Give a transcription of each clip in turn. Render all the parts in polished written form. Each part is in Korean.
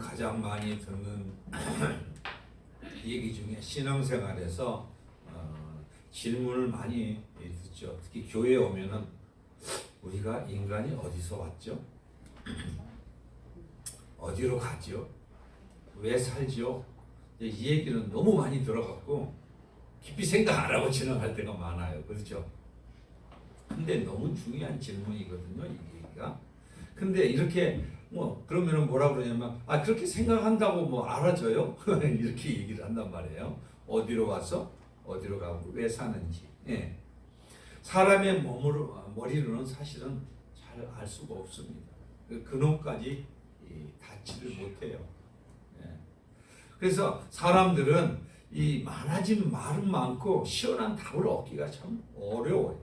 가장 많이 듣는 얘기 중에 신앙생활에서 질문을 많이 듣죠. 특히 교회에 오면은 우리가 인간이 어디서 왔죠? 어디로 가죠? 왜 살죠? 이 얘기는 너무 많이 들어갖고 깊이 생각 안 하고 지나갈 때가 많아요. 그렇죠? 근데 너무 중요한 질문이거든요, 이 얘기가. 근데 이렇게 그러면은 뭐라 그러냐면 그렇게 생각한다고 알아져요? 이렇게 얘기를 한단 말이에요. 어디로 와서 어디로 가고 왜 사는지. 예. 사람의 머리로는 사실은 잘 알 수가 없습니다. 근원까지 닿지를 못해요. 예. 그래서 사람들은 이 많아진 말은 많고 시원한 답을 얻기가 참 어려워요.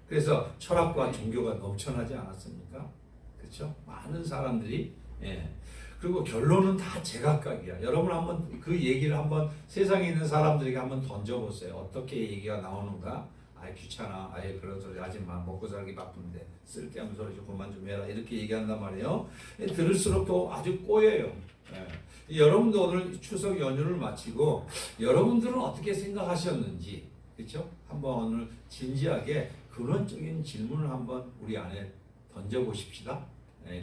그래서 철학과 종교가 넘쳐나지 않았습니까? 그렇죠? 많은 사람들이. 예. 그리고 결론은 다 제각각이야. 여러분 한번 그 얘기를 한번 세상에 있는 사람들에게 한번 던져보세요. 어떻게 얘기가 나오는가? 귀찮아. 그런 소리 하지 마. 먹고 살기 바쁜데 쓸데없는 소리 좀 그만 좀 해라. 이렇게 얘기한단 말이에요. 들을수록 또 아주 꼬여요. 예. 여러분도 오늘 추석 연휴를 마치고 여러분들은 어떻게 생각하셨는지, 그렇죠? 한번 오늘 진지하게 근원적인 질문을 한번 우리 안에 던져보십시다.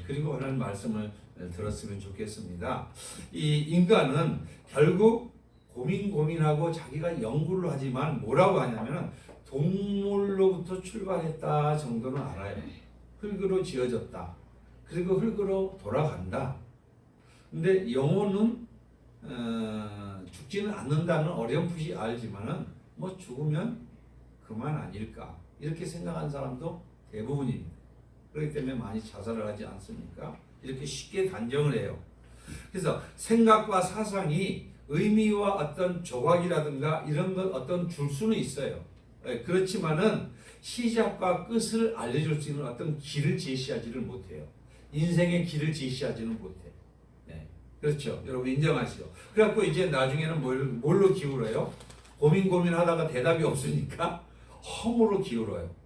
그리고 하나님 말씀을 들었으면 좋겠습니다. 이 인간은 결국 고민하고 자기가 연구를 하지만 뭐라고 하냐면 동물로부터 출발했다 정도는 알아요. 흙으로 지어졌다. 그리고 흙으로 돌아간다. 근데 영혼은 죽지는 않는다는 어렴풋이 알지만은 죽으면 그만 아닐까 이렇게 생각한 사람도 대부분입니다. 그렇기 때문에 많이 자살을 하지 않습니까? 이렇게 쉽게 단정을 해요. 그래서 생각과 사상이 의미와 어떤 조각이라든가 이런 것 어떤 줄 수는 있어요. 그렇지만은 시작과 끝을 알려줄 수 있는 어떤 길을 제시하지를 못해요. 인생의 길을 제시하지는 못해. 네. 그렇죠. 여러분 인정하시죠? 그래갖고 이제 나중에는 뭘로 기울어요? 고민하다가 대답이 없으니까 허무로 기울어요.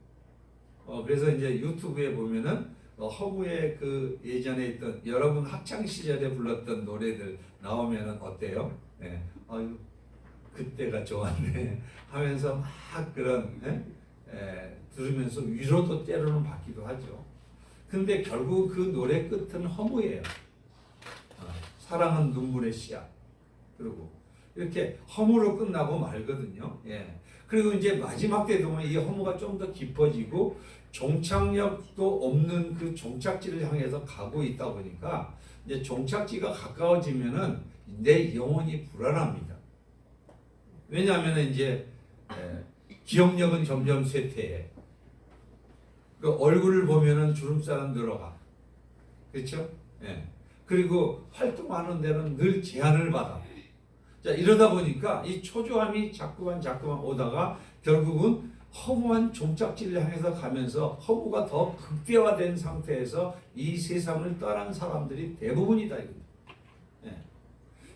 그래서 이제 유튜브에 보면은 허무의 그 예전에 있던 여러분 학창 시절에 불렀던 노래들 나오면은 어때요? 네. 아유 그때가 좋았네 하면서 막 그런 들으면서 위로도 때로는 받기도 하죠. 근데 결국 그 노래 끝은 허무예요. 사랑은 눈물의 씨앗. 그리고 이렇게 허무로 끝나고 말거든요. 예. 그리고 이제 마지막 때 보면 이 허무가 좀 더 깊어지고 종착역도 없는 그 종착지를 향해서 가고 있다 보니까 이제 종착지가 가까워지면은 내 영혼이 불안합니다. 왜냐하면 이제 기억력은 점점 쇠퇴해. 그 얼굴을 보면은 주름살은 늘어가. 그렇죠? 예. 그리고 활동하는 데는 늘 제한을 받아. 자, 이러다 보니까 이 초조함이 자꾸만 오다가 결국은 허무한 종착지를 향해서 가면서 허무가 더 극대화된 상태에서 이 세상을 떠난 사람들이 대부분이다. 예.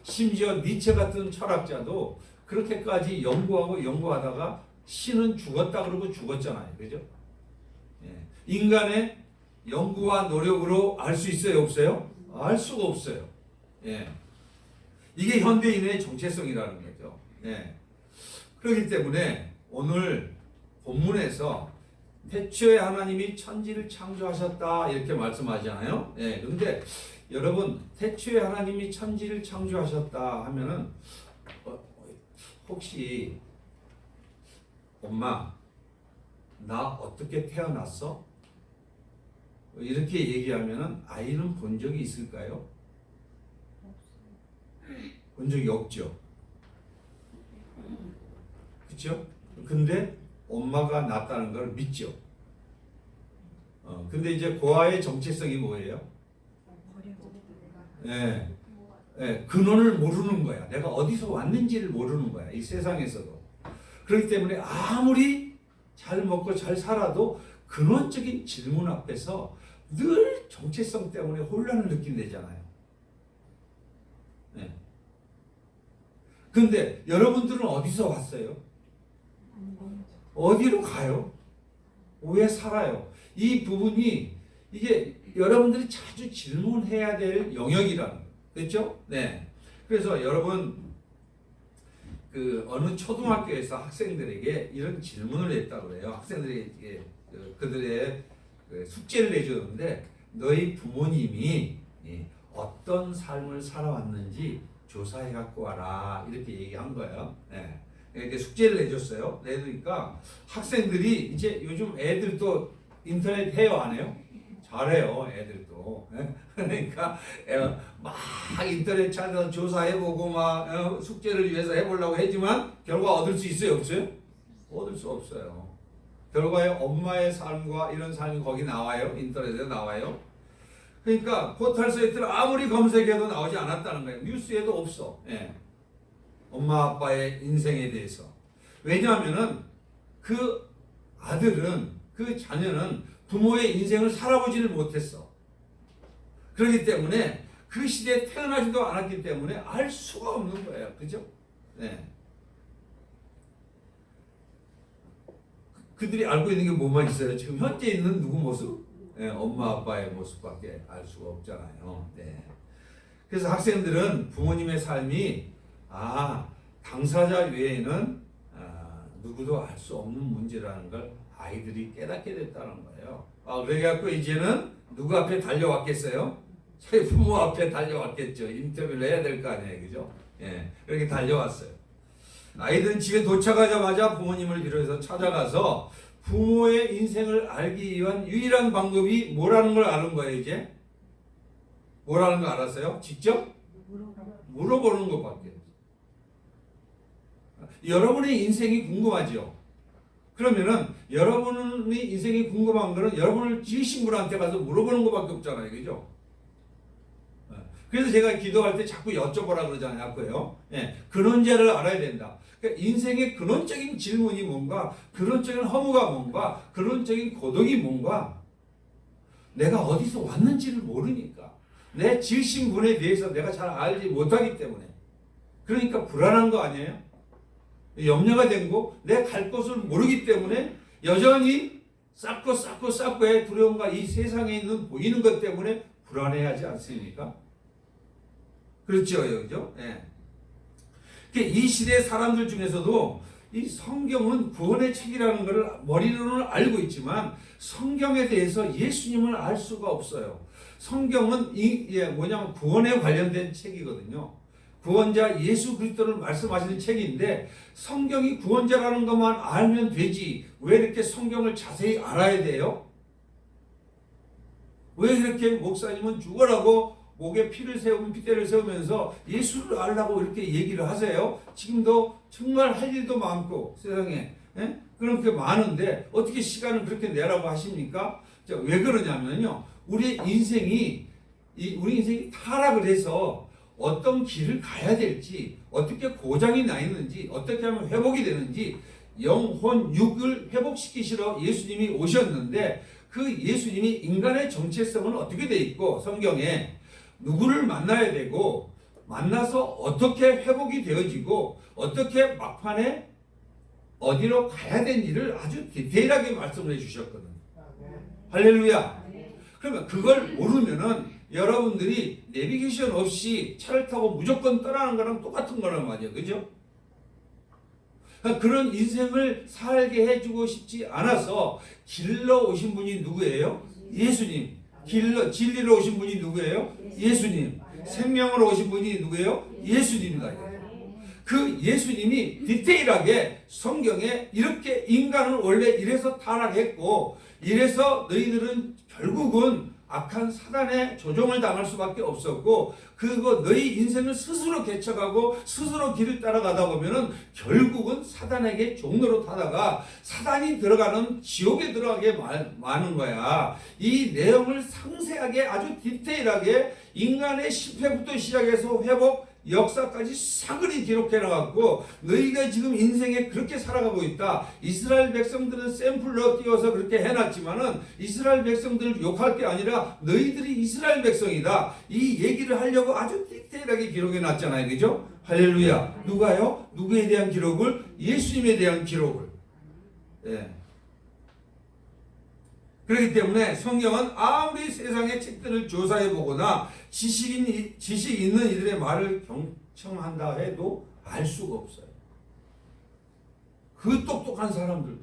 심지어 니체 같은 철학자도 그렇게까지 연구하다가 신은 죽었다 그러고 죽었잖아요. 그죠? 예. 인간의 연구와 노력으로 알 수 있어요? 없어요? 알 수가 없어요. 예. 이게 현대인의 정체성이라는 거죠. 예. 그렇기 때문에 오늘 본문에서 태초에 하나님이 천지를 창조하셨다 이렇게 말씀하잖아요. 예. 근데 여러분 태초에 하나님이 천지를 창조하셨다 하면은 혹시 엄마 나 어떻게 태어났어? 이렇게 얘기하면은 아이는 본 적이 있을까요? 본 적이 없죠. 그렇죠? 근데 엄마가 낳았다는 걸 믿죠. 근데 이제 고아의 정체성이 뭐예요? 예. 예, 근원을 모르는 거야. 내가 어디서 왔는지를 모르는 거야. 이 세상에서도. 그렇기 때문에 아무리 잘 먹고 잘 살아도 근원적인 질문 앞에서 늘 정체성 때문에 혼란을 느낀다잖아요. 예. 근데 여러분들은 어디서 왔어요? 어디로 가요? 왜 살아요? 이 부분이 이게 여러분들이 자주 질문해야 될 영역이라는 거예요. 그렇죠? 네. 그래서 여러분 그 어느 초등학교에서 학생들에게 이런 질문을 했다고 해요. 학생들에게 그들의 숙제를 내줬는데 너희 부모님이 어떤 삶을 살아왔는지 조사해 갖고 와라 이렇게 얘기한 거예요. 네. 이렇게 숙제를 내줬어요. 내니까 학생들이 이제 요즘 애들도 인터넷 해요, 안 해요? 잘해요, 애들도. 그러니까 막 인터넷 찾아서 조사해보고 막 숙제를 위해서 해보려고 했지만 결과 얻을 수 있어요, 없어요? 얻을 수 없어요. 결과에 엄마의 삶과 이런 삶이 거기 나와요, 인터넷에 나와요. 그러니까 포털 사이트를 아무리 검색해도 나오지 않았다는 거예요. 뉴스에도 없어. 예. 엄마 아빠의 인생에 대해서. 왜냐하면은 그 아들은 그 자녀는 부모의 인생을 살아보지를 못했어. 그렇기 때문에 그 시대에 태어나지도 않았기 때문에 알 수가 없는 거예요. 그죠? 네. 그들이 알고 있는 게 뭐만 있어요? 지금 현재 있는 누구 모습? 네, 엄마 아빠의 모습밖에 알 수가 없잖아요. 네. 그래서 학생들은 부모님의 삶이 당사자 외에는 누구도 알 수 없는 문제라는 걸 아이들이 깨닫게 됐다는 거예요. 그래갖고 이제는 누구 앞에 달려왔겠어요? 자기 부모 앞에 달려왔겠죠. 인터뷰를 해야 될 거 아니에요, 그죠? 예, 그렇게 달려왔어요. 아이들은 집에 도착하자마자 부모님을 비롯해서 찾아가서 부모의 인생을 알기 위한 유일한 방법이 뭐라는 걸 아는 거예요, 이제? 뭐라는 거 알았어요? 직접? 물어보는 것밖에. 여러분의 인생이 궁금하죠? 그러면은 여러분의 인생이 궁금한 거는 여러분을 지으신 분한테 가서 물어보는 것밖에 없잖아요, 그죠? 그래서 제가 기도할 때 자꾸 여쭤보라 그러잖아요. 예, 근원자를 알아야 된다. 그러니까 인생의 근원적인 질문이 뭔가, 근원적인 허무가 뭔가, 근원적인 고독이 뭔가, 내가 어디서 왔는지를 모르니까, 내 지으신 분에 대해서 내가 잘 알지 못하기 때문에, 그러니까 불안한 거 아니에요? 염려가 되고 내 갈 곳을 모르기 때문에 여전히 쌓고의 두려움과 이 세상에 있는 보이는 것 때문에 불안해하지 않습니까? 그렇죠, 그죠? 예. 이 시대 사람들 중에서도 이 성경은 구원의 책이라는 것을 머리로는 알고 있지만 성경에 대해서 예수님을 알 수가 없어요. 성경은 뭐냐면 구원에 관련된 책이거든요. 구원자 예수 그리스도를 말씀하시는 책인데 성경이 구원자라는 것만 알면 되지 왜 이렇게 성경을 자세히 알아야 돼요? 왜 이렇게 목사님은 죽어라고 목에 핏대를 세우면서 예수를 알라고 이렇게 얘기를 하세요? 지금도 정말 할 일도 많고 세상에 그렇게 많은데 어떻게 시간을 그렇게 내라고 하십니까? 왜 그러냐면요, 우리 인생이 타락을 해서 어떤 길을 가야 될지, 어떻게 고장이 나 있는지, 어떻게 하면 회복이 되는지 영혼, 육을 회복시키시러 예수님이 오셨는데 그 예수님이 인간의 정체성은 어떻게 돼 있고 성경에 누구를 만나야 되고 만나서 어떻게 회복이 되어지고 어떻게 막판에 어디로 가야 되는지를 아주 디테일하게 말씀을 해주셨거든요. 할렐루야. 그러면 그걸 모르면은 여러분들이 내비게이션 없이 차를 타고 무조건 떠나는 거랑 똑같은 거란 말이에요. 그죠? 그런 인생을 살게 해주고 싶지 않아서 길러 오신 분이 누구예요? 예수님. 진리로 오신 분이 누구예요? 예수님. 생명으로 오신 분이 누구예요? 예수님이다. 그 예수님이 디테일하게 성경에 이렇게 인간은 원래 이래서 타락했고 이래서 너희들은 결국은 악한 사단의 조종을 당할 수밖에 없었고 그거 너희 인생을 스스로 개척하고 스스로 길을 따라가다 보면은 결국은 사단에게 종로로 타다가 사단이 들어가는 지옥에 들어가게 마는 거야. 이 내용을 상세하게 아주 디테일하게 인간의 실패부터 시작해서 회복 역사까지 사그리 기록해놔갖고 너희가 지금 인생에 그렇게 살아가고 있다. 이스라엘 백성들은 샘플로 띄워서 그렇게 해놨지만은 이스라엘 백성들을 욕할 게 아니라 너희들이 이스라엘 백성이다. 이 얘기를 하려고 아주 디테일하게 기록해놨잖아요. 그죠? 할렐루야. 누가요? 누구에 대한 기록을? 예수님에 대한 기록을. 예. 그렇기 때문에 성경은 아무리 세상의 책들을 조사해 보거나 지식 있는 이들의 말을 경청한다 해도 알 수가 없어요. 그 똑똑한 사람들도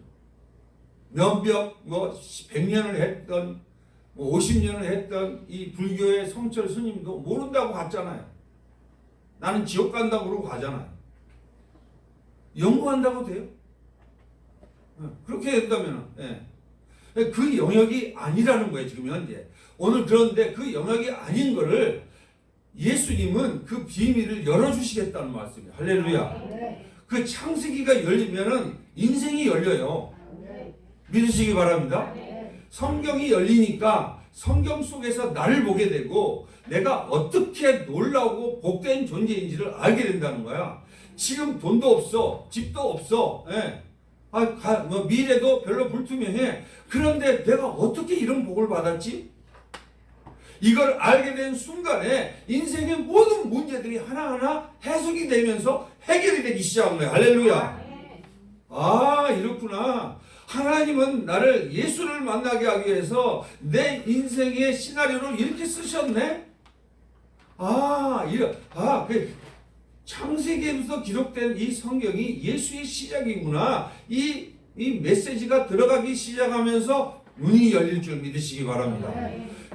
몇몇 100년을 했던 50년을 했던 이 불교의 성철 스님도 모른다고 갔잖아요. 나는 지옥 간다고 그러고 가잖아요. 연구한다고 돼요? 그렇게 된다면 그 영역이 아니라는 거예요. 지금 현재 오늘. 그런데 그 영역이 아닌 거를 예수님은 그 비밀을 열어주시겠다는 말씀이에요. 할렐루야. 그 창세기가 열리면은 인생이 열려요. 믿으시기 바랍니다. 성경이 열리니까 성경 속에서 나를 보게 되고 내가 어떻게 놀라우고 복된 존재인지를 알게 된다는 거야. 지금 돈도 없어, 집도 없어, 미래도 별로 불투명해. 그런데 내가 어떻게 이런 복을 받았지? 이걸 알게 된 순간에 인생의 모든 문제들이 하나하나 해석이 되면서 해결이 되기 시작한 거예요. 할렐루야. 아, 이렇구나. 하나님은 나를 예수를 만나게 하기 위해서 내 인생의 시나리오를 이렇게 쓰셨네? 그 창세기에서 기록된 이 성경이 예수의 시작이구나. 이 메시지가 들어가기 시작하면서 눈이 열릴 줄 믿으시기 바랍니다.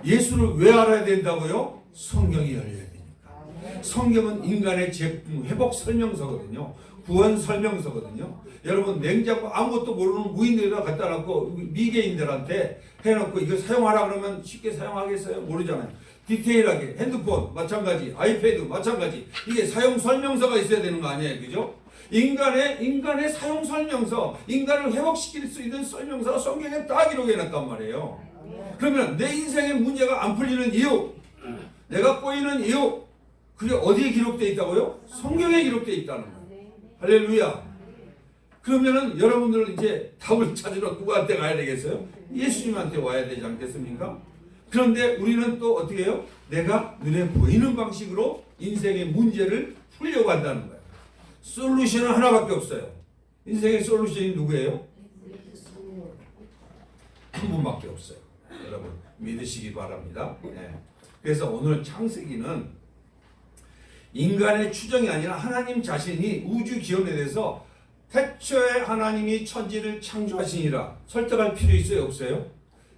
예수를 왜 알아야 된다고요? 성경이 열려야 되니까. 성경은 인간의 재품 회복 설명서거든요. 구원 설명서거든요. 여러분, 냉장고 아무것도 모르는 무인들에다 갖다 놓고 미개인들한테 해놓고 이거 사용하라 그러면 쉽게 사용하겠어요? 모르잖아요. 디테일하게 핸드폰 마찬가지, 아이패드 마찬가지, 이게 사용 설명서가 있어야 되는 거 아니에요? 그죠? 인간의 사용 설명서, 인간을 회복시킬 수 있는 설명서가 성경에 다 기록해 놨단 말이에요. 그러면 내 인생의 문제가 안 풀리는 이유, 내가 꼬이는 이유, 그게 어디에 기록되어 있다고요? 성경에 기록되어 있다는 거예요. 할렐루야. 그러면은 여러분들은 이제 답을 찾으러 누구한테 가야 되겠어요? 예수님한테 와야 되지 않겠습니까? 그런데 우리는 또 어떻게 해요? 내가 눈에 보이는 방식으로 인생의 문제를 풀려고 한다는 거예요. 솔루션은 하나밖에 없어요. 인생의 솔루션이 누구예요? 한 분밖에 없어요. 여러분 믿으시기 바랍니다. 그래서 오늘 창세기는 인간의 추정이 아니라 하나님 자신이 우주 기원에 대해서 태초에 하나님이 천지를 창조하시니라. 설득할 필요 있어요? 없어요?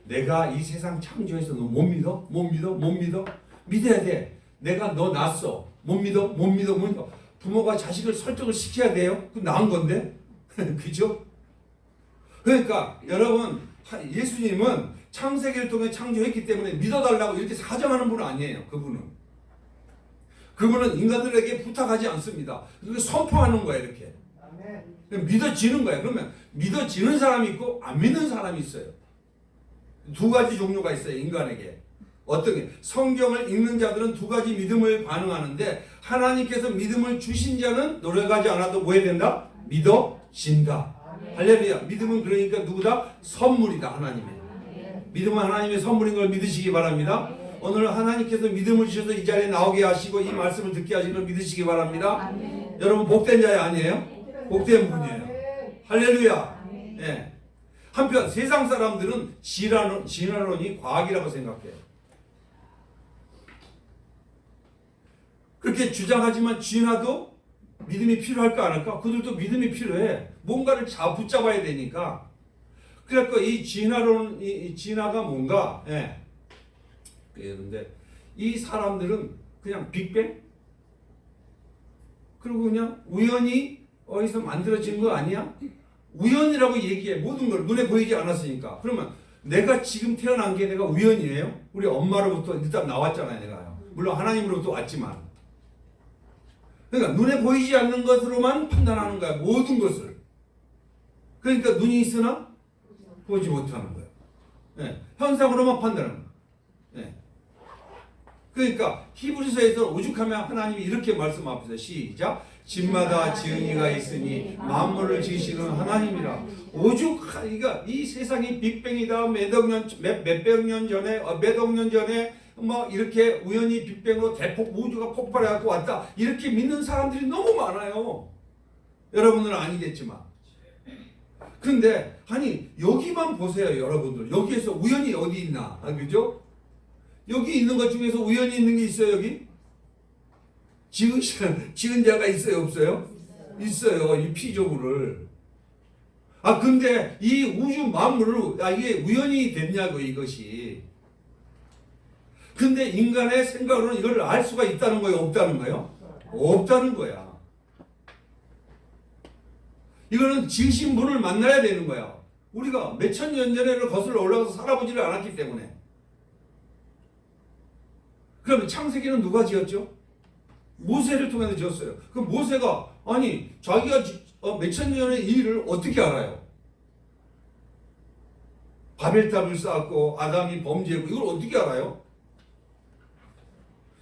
내가 이 세상 창조해서 너 못 믿어? 못 믿어? 못 믿어? 믿어야 돼. 내가 너 낳았어. 못 믿어? 못 믿어? 못 믿어? 부모가 자식을 설득을 시켜야 돼요? 그 나은 건데? 그죠? 그러니까 여러분, 예수님은 창세기를 통해 창조했기 때문에 믿어달라고 이렇게 사정하는 분은 아니에요. 그분은 인간들에게 부탁하지 않습니다. 그렇게 선포하는 거예요. 이렇게 믿어지는 거예요. 그러면 믿어지는 사람이 있고 안 믿는 사람이 있어요. 두 가지 종류가 있어요. 인간에게. 어떤 게 성경을 읽는 자들은 두 가지 믿음을 반응하는데, 하나님께서 믿음을 주신 자는 노력하지 않아도 뭐 해야 된다? 믿어진다. 할렐루야. 믿음은 그러니까 누구다? 선물이다. 하나님의. 믿음은 하나님의 선물인 걸 믿으시기 바랍니다. 오늘 하나님께서 믿음을 주셔서 이 자리에 나오게 하시고 이 말씀을 듣게 하시는 걸 믿으시기 바랍니다. 여러분 복된 자예요? 아니에요? 복된 분이에요. 할렐루야. 한편 세상 사람들은 진화론이 과학이라고 생각해요. 그렇게 주장하지만 진화도 믿음이 필요할까 안 할까? 그들도 믿음이 필요해. 뭔가를 붙잡아야 되니까. 그러니까 이 진화가 뭔가? 그런데 이 사람들은 그냥 빅뱅? 그리고 그냥 우연히 어디서 만들어진 거 아니야? 우연이라고 얘기해. 모든 걸 눈에 보이지 않았으니까. 그러면 내가 지금 태어난 게 내가 우연이에요? 우리 엄마로부터 일단 나왔잖아요. 내가요. 물론 하나님으로부터 왔지만. 그러니까 눈에 보이지 않는 것으로만 판단하는 거야. 모든 것을. 그러니까 눈이 있으나 보지 못하는 거예요. 현상으로만 판단하는 거예요. 그러니까 히브리서에서 오죽하면 하나님이 이렇게 말씀하세요. 시작. 집마다 지은 이가 있으니 만물을 지으시는 하나님이라. 그러니까 이 세상이 빅뱅이다. 몇억 년 전에 뭐 이렇게 우연히 빅뱅으로 우주가 폭발해갖고 왔다. 이렇게 믿는 사람들이 너무 많아요. 여러분은 아니겠지만. 근데 아니 여기만 보세요, 여러분들. 여기에서 우연이 어디 있나? 그죠? 여기 있는 것 중에서 우연이 있는 게 있어요, 여기? 지은 자가 있어요, 없어요? 있어요, 이 피조물을. 근데 이 우주 만물을 이게 우연이 됐냐고, 이것이. 근데 인간의 생각으로는 이걸 알 수가 있다는 거예요, 없다는 거예요? 없다는 거야. 이거는 지으신 분을 만나야 되는 거야. 우리가 몇천 년 전에는 거슬러 올라가서 살아보지를 않았기 때문에. 그럼 창세기는 누가 지었죠? 모세를 통해서 지었어요. 그럼 모세가 자기가 몇천 년의 일을 어떻게 알아요? 바벨탑을 쌓았고 아담이 범죄했고 이걸 어떻게 알아요?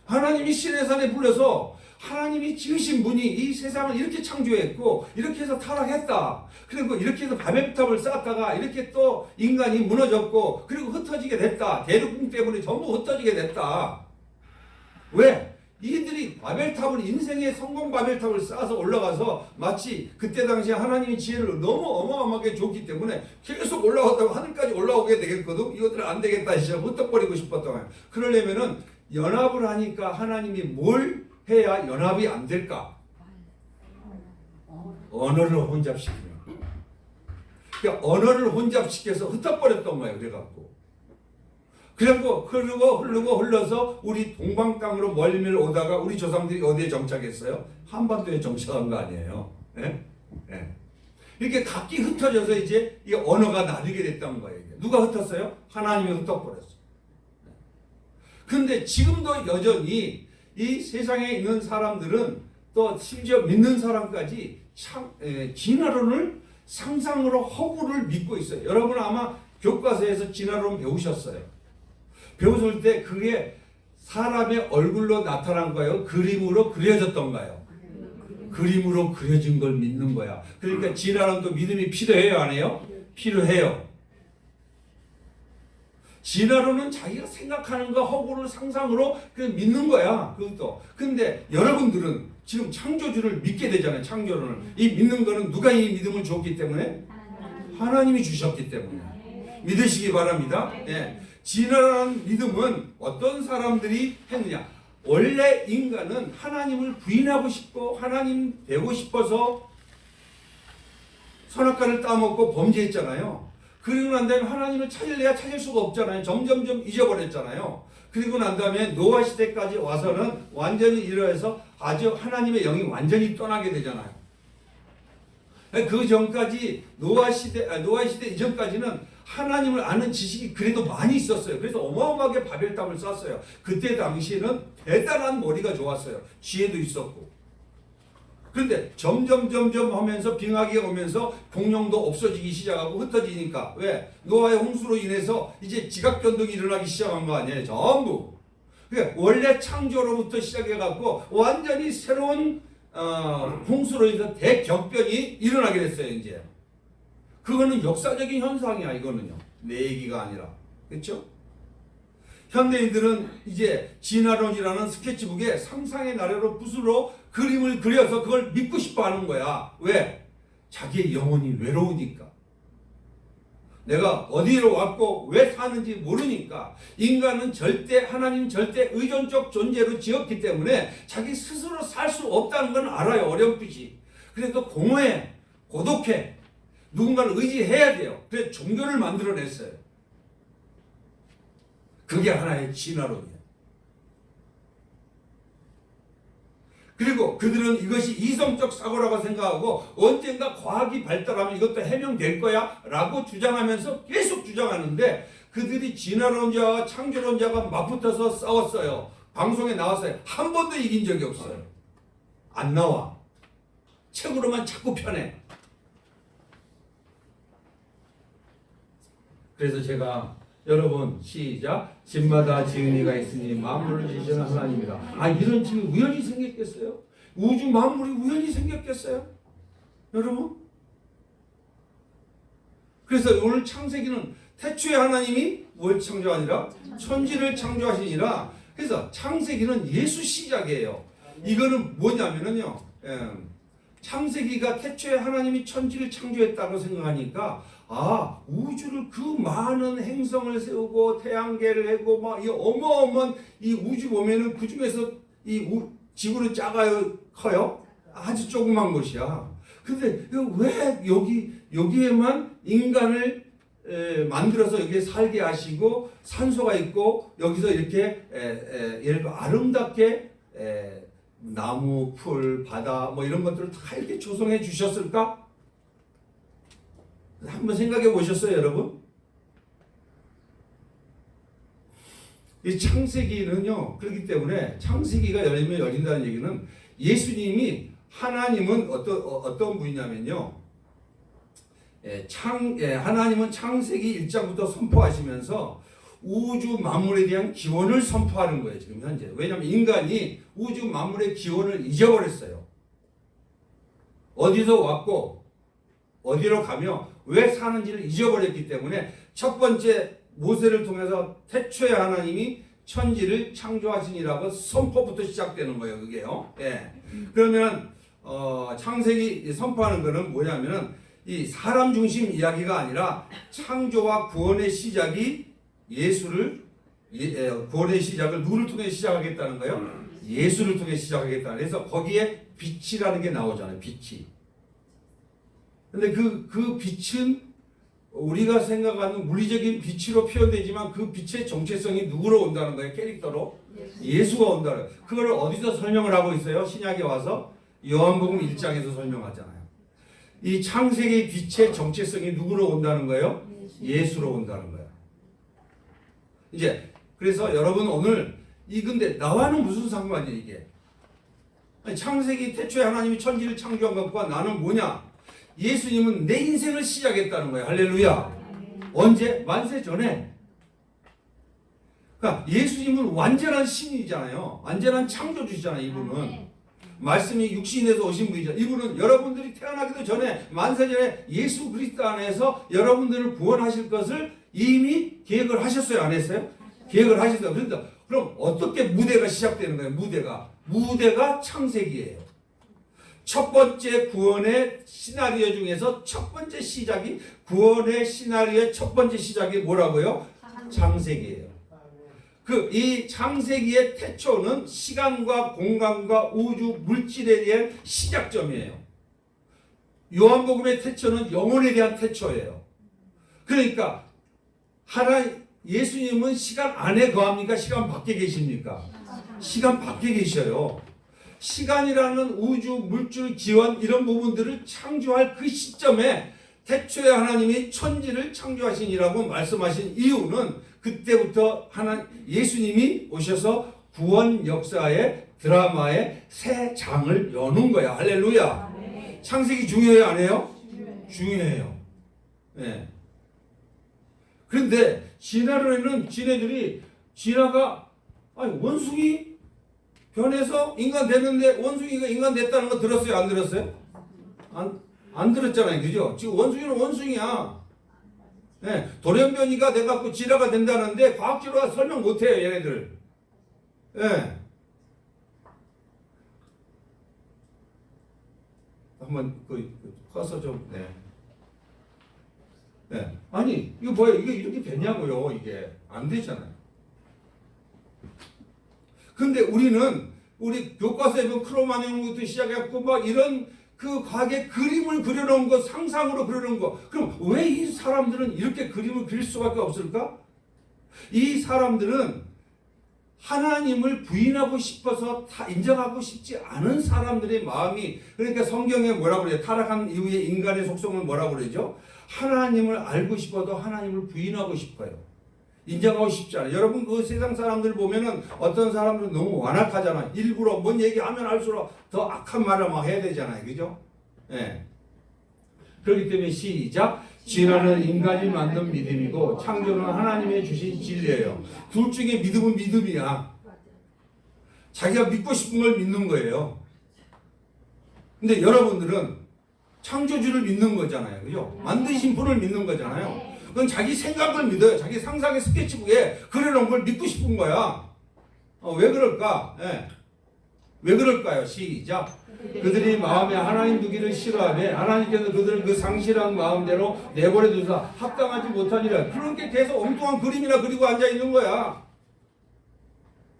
하나님이 시내산에 불러서 하나님이 지으신 분이 이 세상을 이렇게 창조했고 이렇게 해서 타락했다. 그리고 이렇게 해서 바벨탑을 쌓았다가 이렇게 또 인간이 무너졌고 그리고 흩어지게 됐다. 대륙궁 때문에 전부 흩어지게 됐다. 왜? 이들이 바벨탑을 인생의 성공 바벨탑을 쌓아서 올라가서 마치 그때 당시에 하나님이 지혜를 너무 어마어마하게 줬기 때문에 계속 올라갔다가 하늘까지 올라오게 되겠거든. 이것들은 안 되겠다 진짜 흩어버리고 싶었던 거예요. 그러려면은 연합을 하니까 하나님이 뭘 해야 연합이 안 될까? 언어를 혼잡시키면. 그러니까 언어를 혼잡시켜서 흩어버렸던 거예요. 그래갖고. 그리고 흘러서 우리 동방 땅으로 멀미를 오다가 우리 조상들이 어디에 정착했어요? 한반도에 정착한 거 아니에요? 예? 예. 이렇게 각기 흩어져서 이제 이 언어가 나뉘게 됐던 거예요. 누가 흩었어요? 하나님이 흩어버렸어요. 그런데 지금도 여전히 이 세상에 있는 사람들은 또 심지어 믿는 사람까지 진화론을 상상으로 허구를 믿고 있어요. 여러분 아마 교과서에서 진화론 배우셨어요. 배우실 때 그게 사람의 얼굴로 나타난 거예요? 그림으로 그려졌던가요? 그림으로 그려진 걸 믿는 거야. 그러니까 진화론도 믿음이 필요해요, 안 해요? 필요해요. 진화론은 자기가 생각하는 거 허구를 상상으로 그냥 믿는 거야. 그것도. 근데 여러분들은 지금 창조주를 믿게 되잖아요. 창조론을. 이 믿는 거는 누가 이 믿음을 줬기 때문에? 하나님이 주셨기 때문에. 믿으시기 바랍니다. 예. 진화라는 믿음은 어떤 사람들이 했느냐? 원래 인간은 하나님을 부인하고 싶고 하나님 되고 싶어서 선악과를 따먹고 범죄했잖아요. 그리고 난 다음에 하나님을 찾을래야 찾을 수가 없잖아요. 점점점 잊어버렸잖아요. 그리고 난 다음에 노아 시대까지 와서는 완전히 이러해서 아주 하나님의 영이 완전히 떠나게 되잖아요. 그 전까지 노아 시대 이전까지는 하나님을 아는 지식이 그래도 많이 있었어요. 그래서 어마어마하게 바벨탑을 쌓았어요. 그때 당시에는 대단한 머리가 좋았어요. 지혜도 있었고. 그런데 점점 하면서 빙하기가 오면서 공룡도 없어지기 시작하고 흩어지니까 왜? 노아의 홍수로 인해서 이제 지각변동이 일어나기 시작한 거 아니에요. 전부. 그러니까 원래 창조로부터 시작해갖고 완전히 새로운 홍수로 인해서 대격변이 일어나게 됐어요. 이제. 그거는 역사적인 현상이야. 이거는요. 내 얘기가 아니라. 그렇죠? 현대인들은 이제 진화론이라는 스케치북에 상상의 나래로 붓으로 그림을 그려서 그걸 믿고 싶어 하는 거야. 왜? 자기의 영혼이 외로우니까. 내가 어디로 왔고 왜 사는지 모르니까. 인간은 하나님 절대 의존적 존재로 지었기 때문에 자기 스스로 살 수 없다는 건 알아요. 어렴풋이. 그래도 공허해. 고독해. 누군가를 의지해야 돼요. 그래서 종교를 만들어냈어요. 그게 하나의 진화론이에요. 그리고 그들은 이것이 이성적 사고라고 생각하고 언젠가 과학이 발달하면 이것도 해명될 거야 라고 주장하면서 계속 주장하는데 그들이 진화론자와 창조론자가 맞붙어서 싸웠어요. 방송에 나왔어요. 한 번도 이긴 적이 없어요. 안 나와. 책으로만 자꾸 펴내. 그래서 제가 여러분 시작 집마다 지은이가 있으니 만물을 지으시는 하나님이다. 이런 집이 우연히 생겼겠어요? 우주 만물이 우연히 생겼겠어요? 여러분? 그래서 오늘 창세기는 태초에 하나님이 뭘 창조하니라? 천지를 창조하시니라. 그래서 창세기는 예수 시작이에요. 이거는 뭐냐면요. 창세기가 태초에 하나님이 천지를 창조했다고 생각하니까 우주를 그 많은 행성을 세우고 태양계를 하고 막 이 어마어마한 이 우주 보면은 그 중에서 지구는 작아요, 커요? 아주 조그만 것이야. 근데 왜 여기에만 인간을 만들어서 여기에 살게 하시고 산소가 있고 여기서 이렇게 예를 들어 아름답게 나무, 풀, 바다 뭐 이런 것들을 다 이렇게 조성해 주셨을까? 한번 생각해 보셨어요, 여러분? 이 창세기는요, 그렇기 때문에 창세기가 열리면 열린다는 얘기는 예수님이 하나님은 어떤 분이냐면요, 하나님은 창세기 1장부터 선포하시면서 우주 만물에 대한 기원을 선포하는 거예요, 지금 현재. 왜냐하면 인간이 우주 만물의 기원을 잊어버렸어요. 어디서 왔고 어디로 가며 왜 사는지를 잊어버렸기 때문에 첫 번째 모세를 통해서 태초에 하나님이 천지를 창조하시니라고 선포부터 시작되는 거예요, 그게요. 예. 그러면 창세기 선포하는 거는 뭐냐면은 이 사람 중심 이야기가 아니라 창조와 구원의 시작이 구원의 시작을 누구를 통해 시작하겠다는 거예요? 예수를 통해 시작하겠다. 그래서 거기에 빛이라는 게 나오잖아요. 빛이. 근데 그 빛은 우리가 생각하는 물리적인 빛으로 표현되지만 그 빛의 정체성이 누구로 온다는 거예요? 캐릭터로? 예수가 온다는 거예요. 그걸 어디서 설명을 하고 있어요? 신약에 와서 요한복음 1장에서 설명하잖아요. 이 창세기 빛의 정체성이 누구로 온다는 거예요? 예수로 온다는 거예요. 이제 그래서 여러분 오늘 근데 나와는 무슨 상관이에요, 이게? 아니, 창세기 태초에 하나님이 천지를 창조한 것과 나는 뭐냐? 예수님은 내 인생을 시작했다는 거예요. 할렐루야. 언제? 만세 전에. 그러니까 예수님은 완전한 신이잖아요. 완전한 창조주시잖아요, 이분은. 말씀이 육신에서 오신 분이죠. 이분은 여러분들이 태어나기도 전에 만세 전에 예수 그리스도 안에서 여러분들을 구원하실 것을 이미 계획을 하셨어요, 안 했어요? 계획을 하셨어요. 그런데 그럼 어떻게 무대가 시작되는 거예요? 무대가 창세기예요. 첫 번째 구원의 시나리오 중에서 첫 번째 시작이 구원의 시나리오의 첫 번째 시작이 뭐라고요? 창세기예요. 이 창세기의 태초는 시간과 공간과 우주 물질에 대한 시작점이에요. 요한복음의 태초는 영혼에 대한 태초예요. 그러니까 예수님은 시간 안에 거합니까? 시간 밖에 계십니까? 시간 밖에 계셔요. 시간이라는 우주, 물질, 기원 이런 부분들을 창조할 그 시점에 태초에 하나님이 천지를 창조하시니라고 말씀하신 이유는 그때부터 예수님이 오셔서 구원 역사의 드라마의 새 장을 여는 거야. 할렐루야. 창세기 중요해요, 안 해요? 중요해요. 네. 그런데 진화론에는 진화가 원숭이 변해서 인간 됐는데 원숭이가 인간 됐다는 거 들었어요? 안 들었어요? 안 들었잖아요. 그죠? 지금 원숭이는 원숭이야. 네, 돌연변이가 돼갖고 진화가 된다는데 과학적으로 설명 못해요, 얘네들. 네. 한번 커서 좀. 네. 네. 아니 이거 뭐예요? 이게 이렇게 되냐고요? 이게 안 되잖아요. 근데 우리 교과서에 보면 크로마뇽부터 시작해갖고 막 이런 그 과학의 그림을 그려놓은 거, 상상으로 그려놓은 거. 그럼 왜 이 사람들은 이렇게 그림을 그릴 수밖에 없을까? 이 사람들은 하나님을 부인하고 싶어서 인정하고 싶지 않은 사람들의 마음이, 그러니까 성경에 뭐라고 그래요? 타락한 이후에 인간의 속성을 뭐라고 그러죠? 하나님을 알고 싶어도 하나님을 부인하고 싶어요. 인정하고 싶지 않아요. 여러분 그 세상 사람들 보면은 어떤 사람들은 너무 완악하잖아요. 일부러 뭔 얘기하면 할수록 더 악한 말을 막 해야 되잖아요. 그죠? 예. 그렇기 때문에 시작. 진화는 인간이 만든 믿음이고 창조는 하나님의 주신 진리예요. 둘 중에 믿음은 믿음이야. 자기가 믿고 싶은 걸 믿는 거예요. 근데 여러분들은 창조주를 믿는 거잖아요. 그죠? 만드신 분을 믿는 거잖아요. 그건 자기 생각을 믿어요. 자기 상상의 스케치북에 그려놓은 걸 믿고 싶은 거야. 왜 그럴까? 예. 왜 그럴까요? 시작. 그들이 마음에 하나님 두기를 싫어하며 하나님께서 그들을 그 상실한 마음대로 내버려 두사 합당하지 못하니라. 그렇게 계속 엉뚱한 그림이나 그리고 앉아 있는 거야.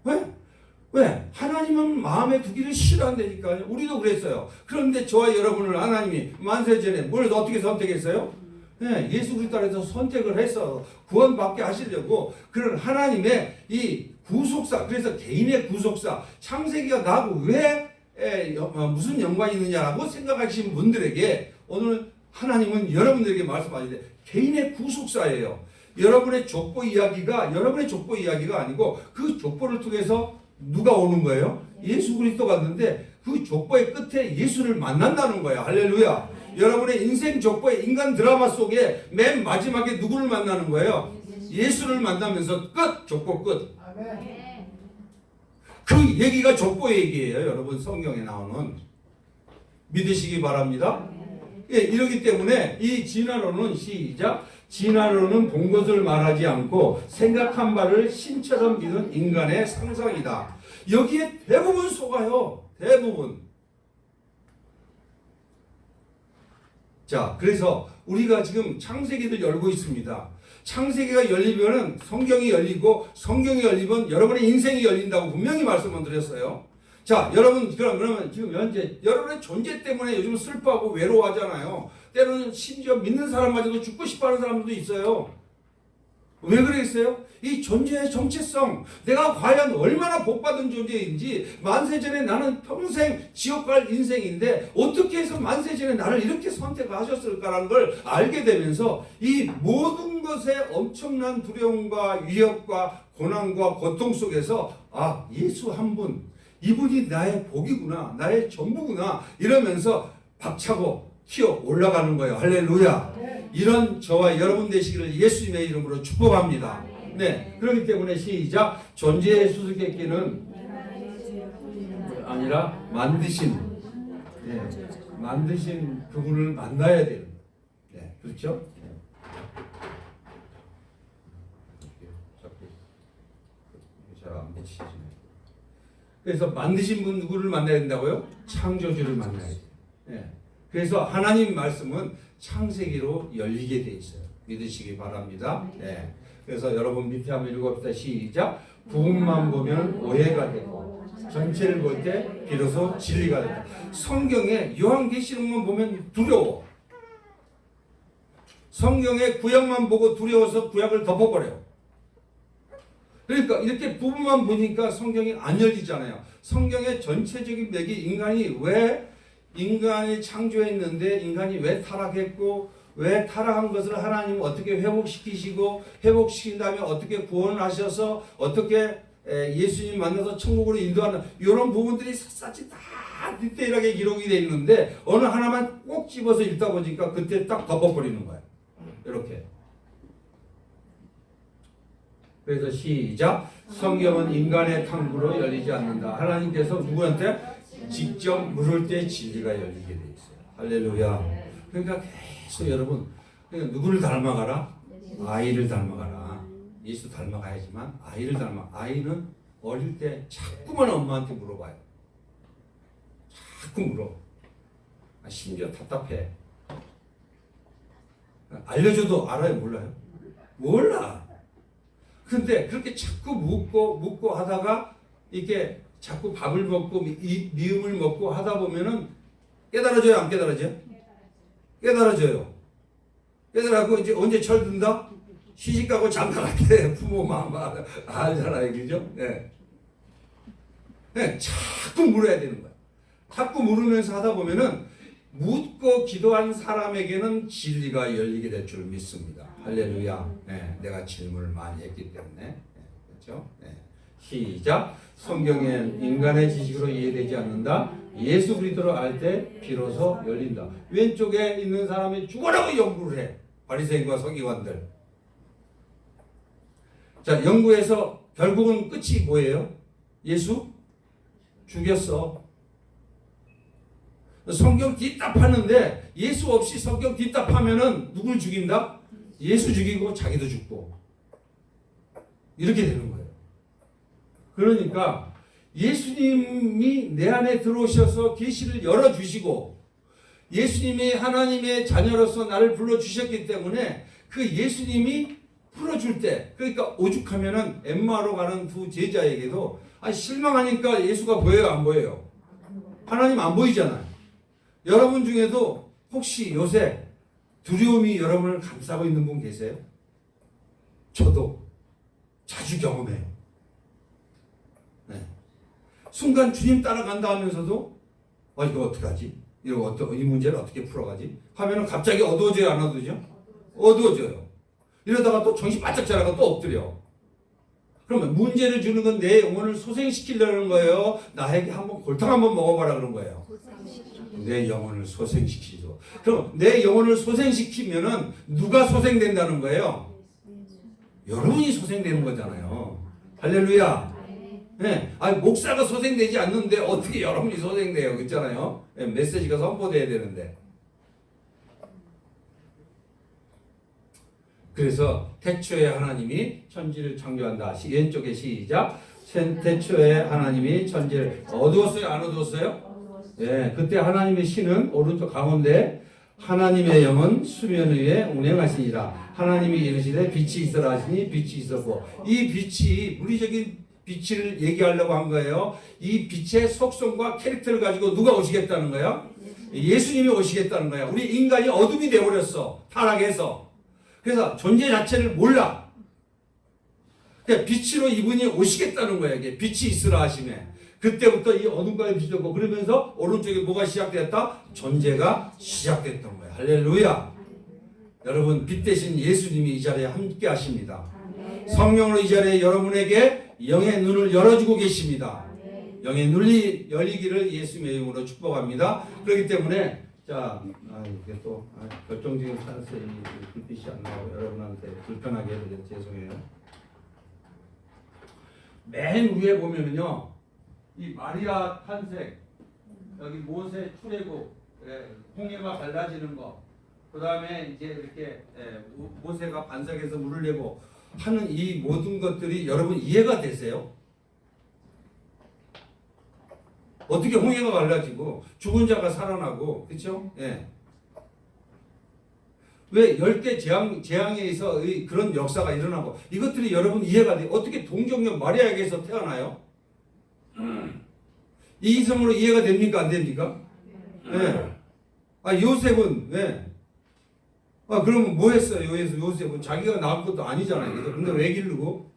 왜? 하나님은 마음에 두기를 싫어한다니까요. 우리도 그랬어요. 그런데 저와 여러분을 하나님이 만세 전에 뭘 어떻게 선택했어요? 네, 예수 그리스도 안에서 선택을 해서 구원받게 하시려고 그런 하나님의 이 구속사, 그래서 개인의 구속사, 창세기가 나하고 왜 무슨 연관이 있느냐라고 생각하시는 분들에게 오늘 하나님은 여러분들에게 말씀하시는데 개인의 구속사예요. 여러분의 족보 이야기가 아니고 그 족보를 통해서 누가 오는 거예요? 예수 그리스도가 왔는데 그 족보의 끝에 예수를 만난다는 거예요. 할렐루야. 여러분의 인생 족보의 인간 드라마 속에 맨 마지막에 누구를 만나는 거예요? 예수를 만나면서 끝! 족보 끝. 그 얘기가 족보 얘기예요. 여러분 성경에 나오는. 믿으시기 바랍니다. 예, 이러기 때문에 이 진화론은 시작. 진화론은 본 것을 말하지 않고 생각한 바를 신처럼 믿은 인간의 상상이다. 여기에 대부분 속아요. 대부분. 자, 그래서 우리가 지금 창세기를 열고 있습니다. 창세기가 열리면은 성경이 열리고 성경이 열리면 여러분의 인생이 열린다고 분명히 말씀을 드렸어요. 자, 여러분 그러면 지금 현재 여러분의 존재 때문에 요즘 슬퍼하고 외로워하잖아요. 때로는 심지어 믿는 사람마저도 죽고 싶어하는 사람들도 있어요. 왜 그러겠어요? 이 존재의 정체성, 내가 과연 얼마나 복받은 존재인지, 만세전에 나는 평생 지옥 갈 인생인데 어떻게 해서 만세전에 나를 이렇게 선택하셨을까라는 걸 알게 되면서 이 모든 것에 엄청난 두려움과 위협과 고난과 고통 속에서 예수 한 분, 이분이 나의 복이구나, 나의 전부구나 이러면서 박차고 튀어 올라가는 거예요. 할렐루야. 이런 저와 여러분 되시기를 예수님의 이름으로 축복합니다. 네, 그렇기 때문에 시작. 존재의 수수께끼는 아니라 만드신 그분을 만나야 돼요. 네, 그렇죠? 잘 안 비치시네. 그래서 만드신 분 누구를 만나야 된다고요? 창조주를 만나야 돼요. 네. 그래서 하나님 말씀은 창세기로 열리게 돼 있어요. 믿으시기 바랍니다. 네. 그래서 여러분 밑에 한번 읽어봅시다. 시작. 부분만 보면 오해가 되고 전체를 볼 때 비로소 진리가 된다. 성경에 요한계시록만 보면 두려워. 성경에 구약만 보고 두려워서 구약을 덮어버려요. 그러니까 이렇게 부분만 보니까 성경이 안 열리잖아요. 성경의 전체적인 맥이 인간이 창조했는데 인간이 왜 타락했고 왜 타락한 것을 하나님은 어떻게 회복시키시고 회복시킨 다음에 어떻게 구원하셔서 어떻게 예수님 만나서 천국으로 인도하는 이런 부분들이 샅샅이 다 디테일하게 기록이 되어 있는데 어느 하나만 꼭 집어서 읽다 보니까 그때 딱 덮어버리는 거예요. 이렇게. 그래서 시작. 성경은 인간의 탐구로 열리지 않는다. 하나님께서 누구한테? 직접 물을 때 진리가 열리게 돼 있어요. 할렐루야. 그러니까 계속 여러분 누구를 닮아가라? 아이를 닮아가라. 예수 닮아가야지만 아이는 어릴 때 자꾸만 엄마한테 물어봐요. 자꾸 물어. 심지어 답답해. 알려줘도 알아요? 몰라요? 몰라. 근데 그렇게 자꾸 묻고 하다가 이렇게 자꾸 밥을 먹고 미음을 먹고 하다 보면은 깨달아져요? 안 깨달아져요? 깨달아져요. 깨달아고 이제 언제 철든다? 시집가고 장가갈 때 부모 마음 알잖아요. 그죠? 네. 네. 자꾸 물어야 되는 거야. 자꾸 물으면서 하다 보면은 묻고 기도한 사람에게는 진리가 열리게 될 줄 믿습니다. 할렐루야. 네. 내가 질문을 많이 했기 때문에. 네. 그렇죠? 네. 시작. 성경엔 인간의 지식으로 이해되지 않는다. 예수 그리스도를 알 때 비로소 열린다. 왼쪽에 있는 사람이 죽어라고 연구를 해. 바리새인과 서기관들. 자, 연구해서 결국은 끝이 뭐예요? 예수 죽였어. 성경 뒷답하는데 예수 없이 성경 뒷답하면은 누굴 죽인다? 예수 죽이고 자기도 죽고 이렇게 되는 거예요. 그러니까 예수님이 내 안에 들어오셔서 계시를 열어주시고 예수님이 하나님의 자녀로서 나를 불러주셨기 때문에 그 예수님이 풀어줄 때, 그러니까 오죽하면은 엠마오로 가는 두 제자에게도 실망하니까 예수가 보여요, 안 보여요? 하나님 안 보이잖아요. 여러분 중에도 혹시 요새 두려움이 여러분을 감싸고 있는 분 계세요? 저도 자주 경험해요. 네. 순간 주님 따라간다 하면서도 이거 어떡하지? 이거 이 문제를 어떻게 풀어가지? 하면은 갑자기 어두워져요, 안 어두워져? 어두워져요. 이러다가 또 정신 바짝 차려가 또 엎드려. 그러면 문제를 주는 건 내 영혼을 소생시키려는 거예요? 나에게 한번 골탕 한번 먹어봐라 그런 거예요. 내 영혼을 소생시키죠. 그럼 내 영혼을 소생시키면은 누가 소생된다는 거예요? 여러분이 소생되는 거잖아요. 할렐루야. 네. 목사가 소생되지 않는데 어떻게 여러분이 소생돼요? 그렇잖아요. 네. 메시지가 선포돼야 되는데. 그래서 태초에 하나님이 천지를 창조한다. 왼쪽에 시작. 태초에 하나님이 천지를 어두웠어요? 안 어두웠어요? 예, 그때 하나님의 신은 오른쪽 가운데 하나님의 영은 수면 위에 운행하시니라. 하나님이 이르시되 빛이 있으라 하시니 빛이 있었고, 이 빛이 물리적인 빛을 얘기하려고 한 거예요. 이 빛의 속성과 캐릭터를 가지고 누가 오시겠다는 거예요? 예수님이 오시겠다는 거예요. 우리 인간이 어둠이 되어버렸어. 타락해서. 그래서 존재 자체를 몰라. 그러니까 빛으로 이분이 오시겠다는 거예요. 이게 빛이 있으라 하시네. 그때부터 이 어둠과의 빛이 되고, 그러면서 오른쪽에 뭐가 시작됐다? 존재가 시작됐던 거예요. 할렐루야. 여러분, 빛 대신 예수님이 이 자리에 함께 하십니다. 성령으로 이 자리에 여러분에게 영의 눈을 열어주고 계십니다. 영의 눈이 열리기를 예수님의 이름으로 축복합니다. 그렇기 때문에 자, 이게 또 결정적인 찬스에 이 불빛이 안 나오고 여러분한테 불편하게 해서 죄송해요. 맨 위에 보면은요, 이 마리아 탄생, 여기 모세 출애굽, 홍해가 갈라지는 거, 그 다음에 이제 이렇게 모세가 반석에서 물을 내고 하는 이 모든 것들이 여러분 이해가 되세요? 어떻게 홍해가 갈라지고 죽은 자가 살아나고, 그렇죠? 예. 왜 10대 재앙에 의해서 그런 역사가 일어나고, 이것들이 여러분 이해가 돼요. 어떻게 동정녀 마리아에게서 태어나요? 이 이성으로 이해가 됩니까? 안 됩니까? 예. 요셉은 왜? 그러면 뭐 했어요? 요셉은 자기가 낳은 것도 아니잖아요. 근데 왜 기르고?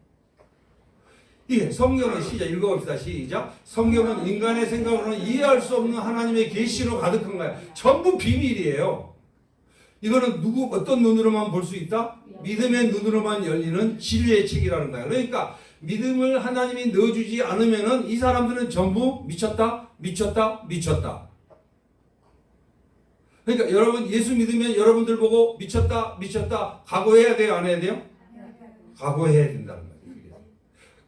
이게 성경은 시작 읽어봅시다. 시작. 성경은 인간의 생각으로는 이해할 수 없는 하나님의 계시로 가득한 거야. 전부 비밀이에요. 이거는 어떤 눈으로만 볼 수 있다? 믿음의 눈으로만 열리는 진리의 책이라는 거야. 그러니까 믿음을 하나님이 넣어주지 않으면은 이 사람들은 전부 미쳤다. 그러니까 여러분 예수 믿으면 여러분들 보고 미쳤다 각오해야 돼요, 안 해야 돼요? 각오해야 된다는 거예요.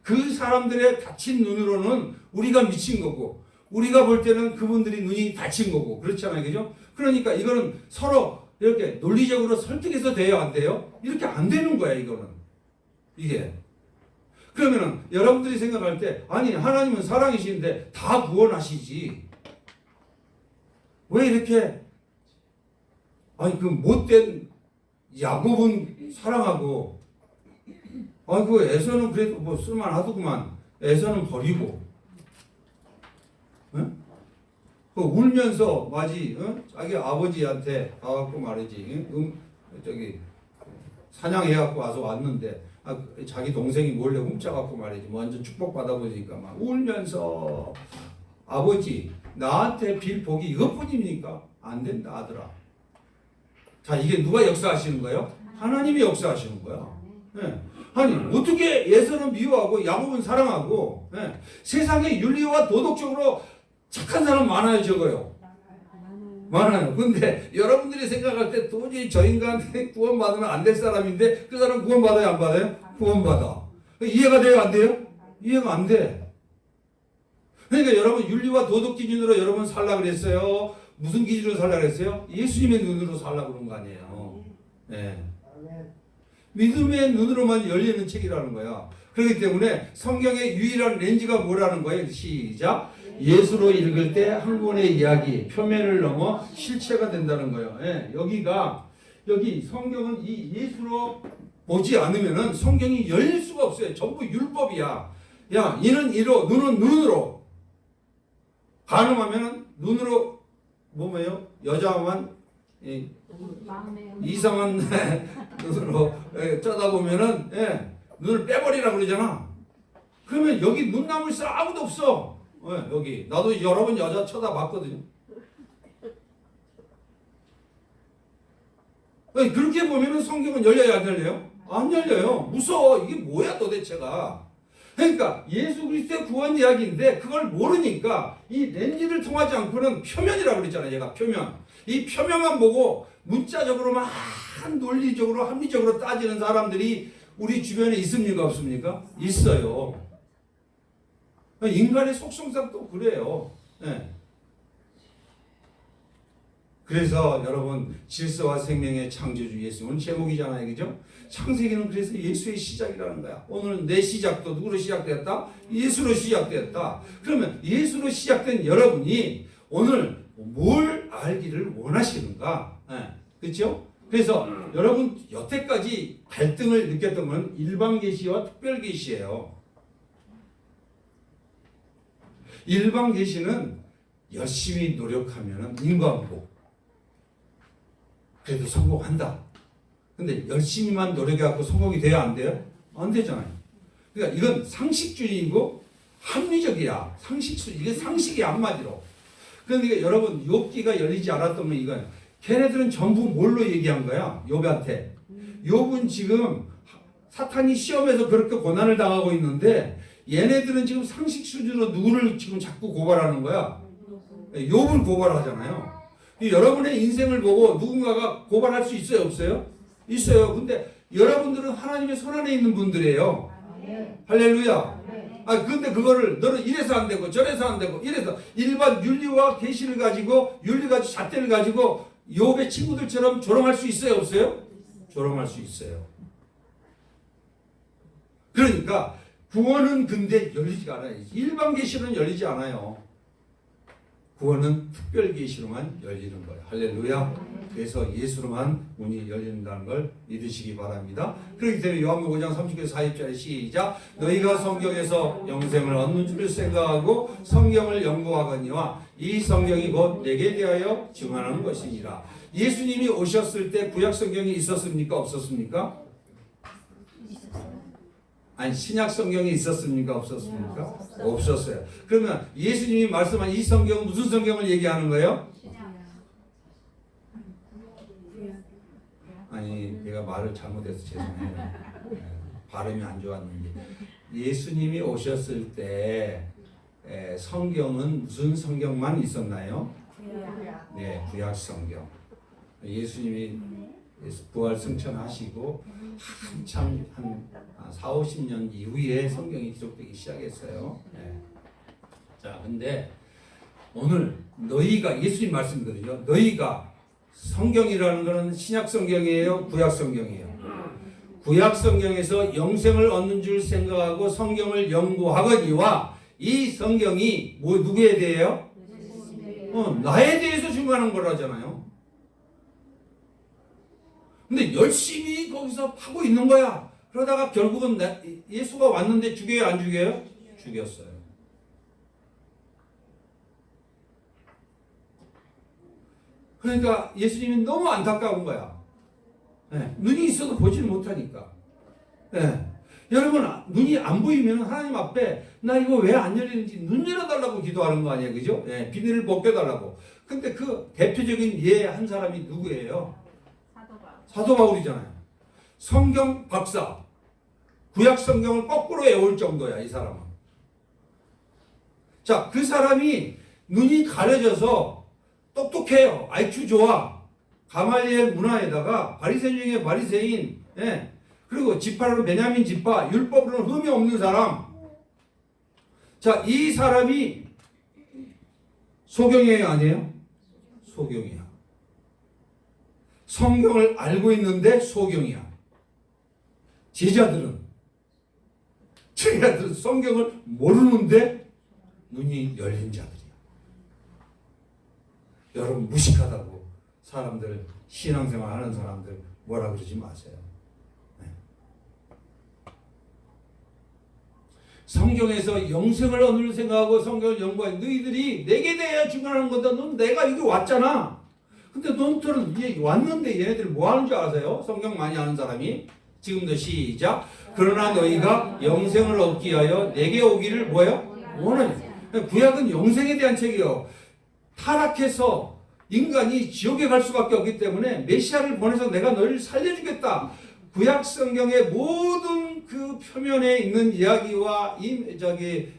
그 사람들의 닫힌 눈으로는 우리가 미친 거고, 우리가 볼 때는 그분들이 눈이 닫힌 거고, 그렇잖아요, 그죠? 그러니까 이거는 서로 이렇게 논리적으로 설득해서 돼요, 안 돼요? 이렇게 안 되는 거야, 이거는. 이게. 그러면은 여러분들이 생각할 때, 아니 하나님은 사랑이신데 다 구원하시지, 왜 이렇게 그 못된 야곱은 사랑하고, 그 에서는 그래도 뭐 쓸만하더구만, 에서는 버리고, 응? 울면서 자기 아버지한테 가갖고 말이지, 사냥해갖고 와서 왔는데, 자기 동생이 몰래 훔쳐갖고 말이지, 완전 축복받아 보니까 막 울면서, 아버지 나한테 빌 복이 이것뿐입니까? 안 된다 아들아. 자, 이게 누가 역사하시는 거예요? 하나님이 역사하시는 거야. 네. 아니 어떻게 에서는 미워하고 야곱은 사랑하고, 세상에 윤리와 도덕적으로 착한 사람 많아요, 적어요? 많아요. 근데 여러분들이 생각할 때 도저히 저 인간한테 구원받으면 안 될 사람인데 그 사람 구원받아요, 안 받아요? 구원받아. 이해가 돼요, 안 돼요? 이해가 안 돼. 그러니까 여러분 윤리와 도덕 기준으로 여러분 살라 그랬어요? 무슨 기준으로 살라 그랬어요? 예수님의 눈으로 살라 그런 거 아니에요. 네. 믿음의 눈으로만 열리는 책이라는 거야. 그렇기 때문에 성경의 유일한 렌즈가 뭐라는 거예요? 시작. 예수로 읽을 때 한 권의 이야기 표면을 넘어 실체가 된다는 거예요. 예, 여기 성경은 이 예수로 보지 않으면은 성경이 열릴 수가 없어요. 전부 율법이야. 야, 이는 이로, 눈은 눈으로. 가늠하면은 눈으로 뭐예요? 여자만 이상한 눈으로 쳐다보면은 눈을 빼버리라 그러잖아. 그러면 여기 눈 남을 사람 아무도 없어. 여기 나도 여러 번 여자 쳐다봤거든요. 그렇게 보면은 성경은 열려요, 안 열려요? 안 열려요. 무서워. 이게 뭐야 도대체가. 그러니까 예수 그리스도의 구원 이야기인데 그걸 모르니까 이 렌즈를 통하지 않고는 표면이라고 그랬잖아요. 얘가 표면. 이 표면만 보고 문자적으로만 논리적으로 합리적으로 따지는 사람들이 우리 주변에 있습니까? 없습니까? 있어요. 인간의 속성상 또 그래요. 네. 그래서 여러분 질서와 생명의 창조주 예수 오늘 제목이잖아요. 그죠? 창세기는 그래서 예수의 시작이라는 거야. 오늘 내 시작도 누구로 시작되었다? 예수로 시작되었다. 그러면 예수로 시작된 여러분이 오늘 뭘 알기를 원하시는가? 네. 그렇죠? 그래서 여러분 여태까지 갈등을 느꼈던 건 일반 계시와 특별 계시예요. 일반 계시는 열심히 노력하면 인과응보 그래도 성공한다. 근데 열심히만 노력해갖고 성공이 돼야 안 돼요? 안 되잖아요. 그러니까 이건 상식주의이고 합리적이야. 이게 상식이야 한마디로. 그러니까 여러분 욥기가 열리지 않았던 건 이거예요. 걔네들은 전부 뭘로 얘기한 거야? 욥한테. 욥은 지금 사탄이 시험에서 그렇게 고난을 당하고 있는데 얘네들은 지금 상식 수준으로 누구를 지금 자꾸 고발하는 거야? 욥을 고발하잖아요. 여러분의 인생을 보고 누군가가 고발할 수 있어요? 없어요? 있어요. 근데 여러분들은 하나님의 손안에 있는 분들이에요. 할렐루야. 근데 그거를 너는 이래서 안 되고 저래서 안 되고 이래서 일반 윤리와 계시를 가지고 윤리가 잣대를 가지고 욥의 친구들처럼 조롱할 수 있어요? 없어요? 조롱할 수 있어요. 그러니까 구원은 근데 열리지가 않아요. 일반 계시로는 열리지 않아요. 구원은 특별 계시로만 열리는 거예요. 할렐루야. 그래서 예수로만 문이 열린다는 걸 믿으시기 바랍니다. 그렇기 때문에 요한복음 5장 39절 40절에 시작. 너희가 성경에서 영생을 얻는 줄 생각하고 성경을 연구하거니와 이 성경이 곧 내게 대하여 증언하는 것이니라. 예수님이 오셨을 때 구약 성경이 있었습니까? 없었습니까? 아니 신약 성경이 있었습니까? 없었습니까? 없었어요. 그러면 예수님이 말씀한 이 성경은 무슨 성경을 얘기하는 거예요? 아니 내가 말을 잘못해서 죄송해요. 발음이 안 좋았는데 예수님이 오셨을 때 성경은 무슨 성경만 있었나요? 네, 구약 성경. 예수님이 부활 승천하시고 한참 한 4, 50년 이후에 성경이 기록되기 시작했어요. 네. 자, 근데 오늘 너희가 예수님 말씀이거든요. 너희가 성경이라는 것은 신약 성경이에요, 구약 성경이에요. 구약 성경에서 영생을 얻는 줄 생각하고 성경을 연구하거니와 이 성경이 누구에 대해요? 나에 대해서 증거하는 거라잖아요. 근데 열심히 거기서 파고 있는 거야. 그러다가 결국은 예수가 왔는데 죽여요, 안 죽여요? 죽였어요. 그러니까 예수님이 너무 안타까운 거야. 네, 눈이 있어도 보지를 못하니까. 네. 여러분 눈이 안 보이면 하나님 앞에 나 이거 왜 안 열리는지 눈 열어달라고 기도하는 거 아니에요, 그죠? 네, 비닐을 벗겨달라고. 근데 그 대표적인 예 한 사람이 누구예요? 사도 바울이잖아요. 성경 박사. 구약 성경을 거꾸로 외울 정도야, 이 사람은. 자, 그 사람이 눈이 가려져서 똑똑해요. IQ 좋아. 가말리엘 문화에다가 바리새인 중에 바리새인, 예. 그리고 지파로는 베냐민 지파, 율법으로는 흠이 없는 사람. 자, 이 사람이 소경이에요, 아니에요? 소경이야. 성경을 알고 있는데 소경이야. 제자들은 저희들은 성경을 모르는데 눈이 열린 자들이야. 여러분 무식하다고 사람들 신앙생활 하는 사람들 뭐라 그러지 마세요. 네. 성경에서 영생을 얻을 생각하고 성경을 연구한 너희들이 내게 대하여 증언하는 건데 넌 내가 여기 왔잖아. 근데 너희들은 이제 왔는데 얘네들 뭐 하는 줄 아세요? 성경 많이 아는 사람이 지금도 시작. 그러나 너희가 영생을 얻기 위하여 내게 오기를 뭐예요? 원하냐. 구약은 영생에 대한 책이요. 타락해서 인간이 지옥에 갈 수밖에 없기 때문에 메시아를 보내서 내가 너희를 살려주겠다. 구약 성경의 모든 그 표면에 있는 이야기와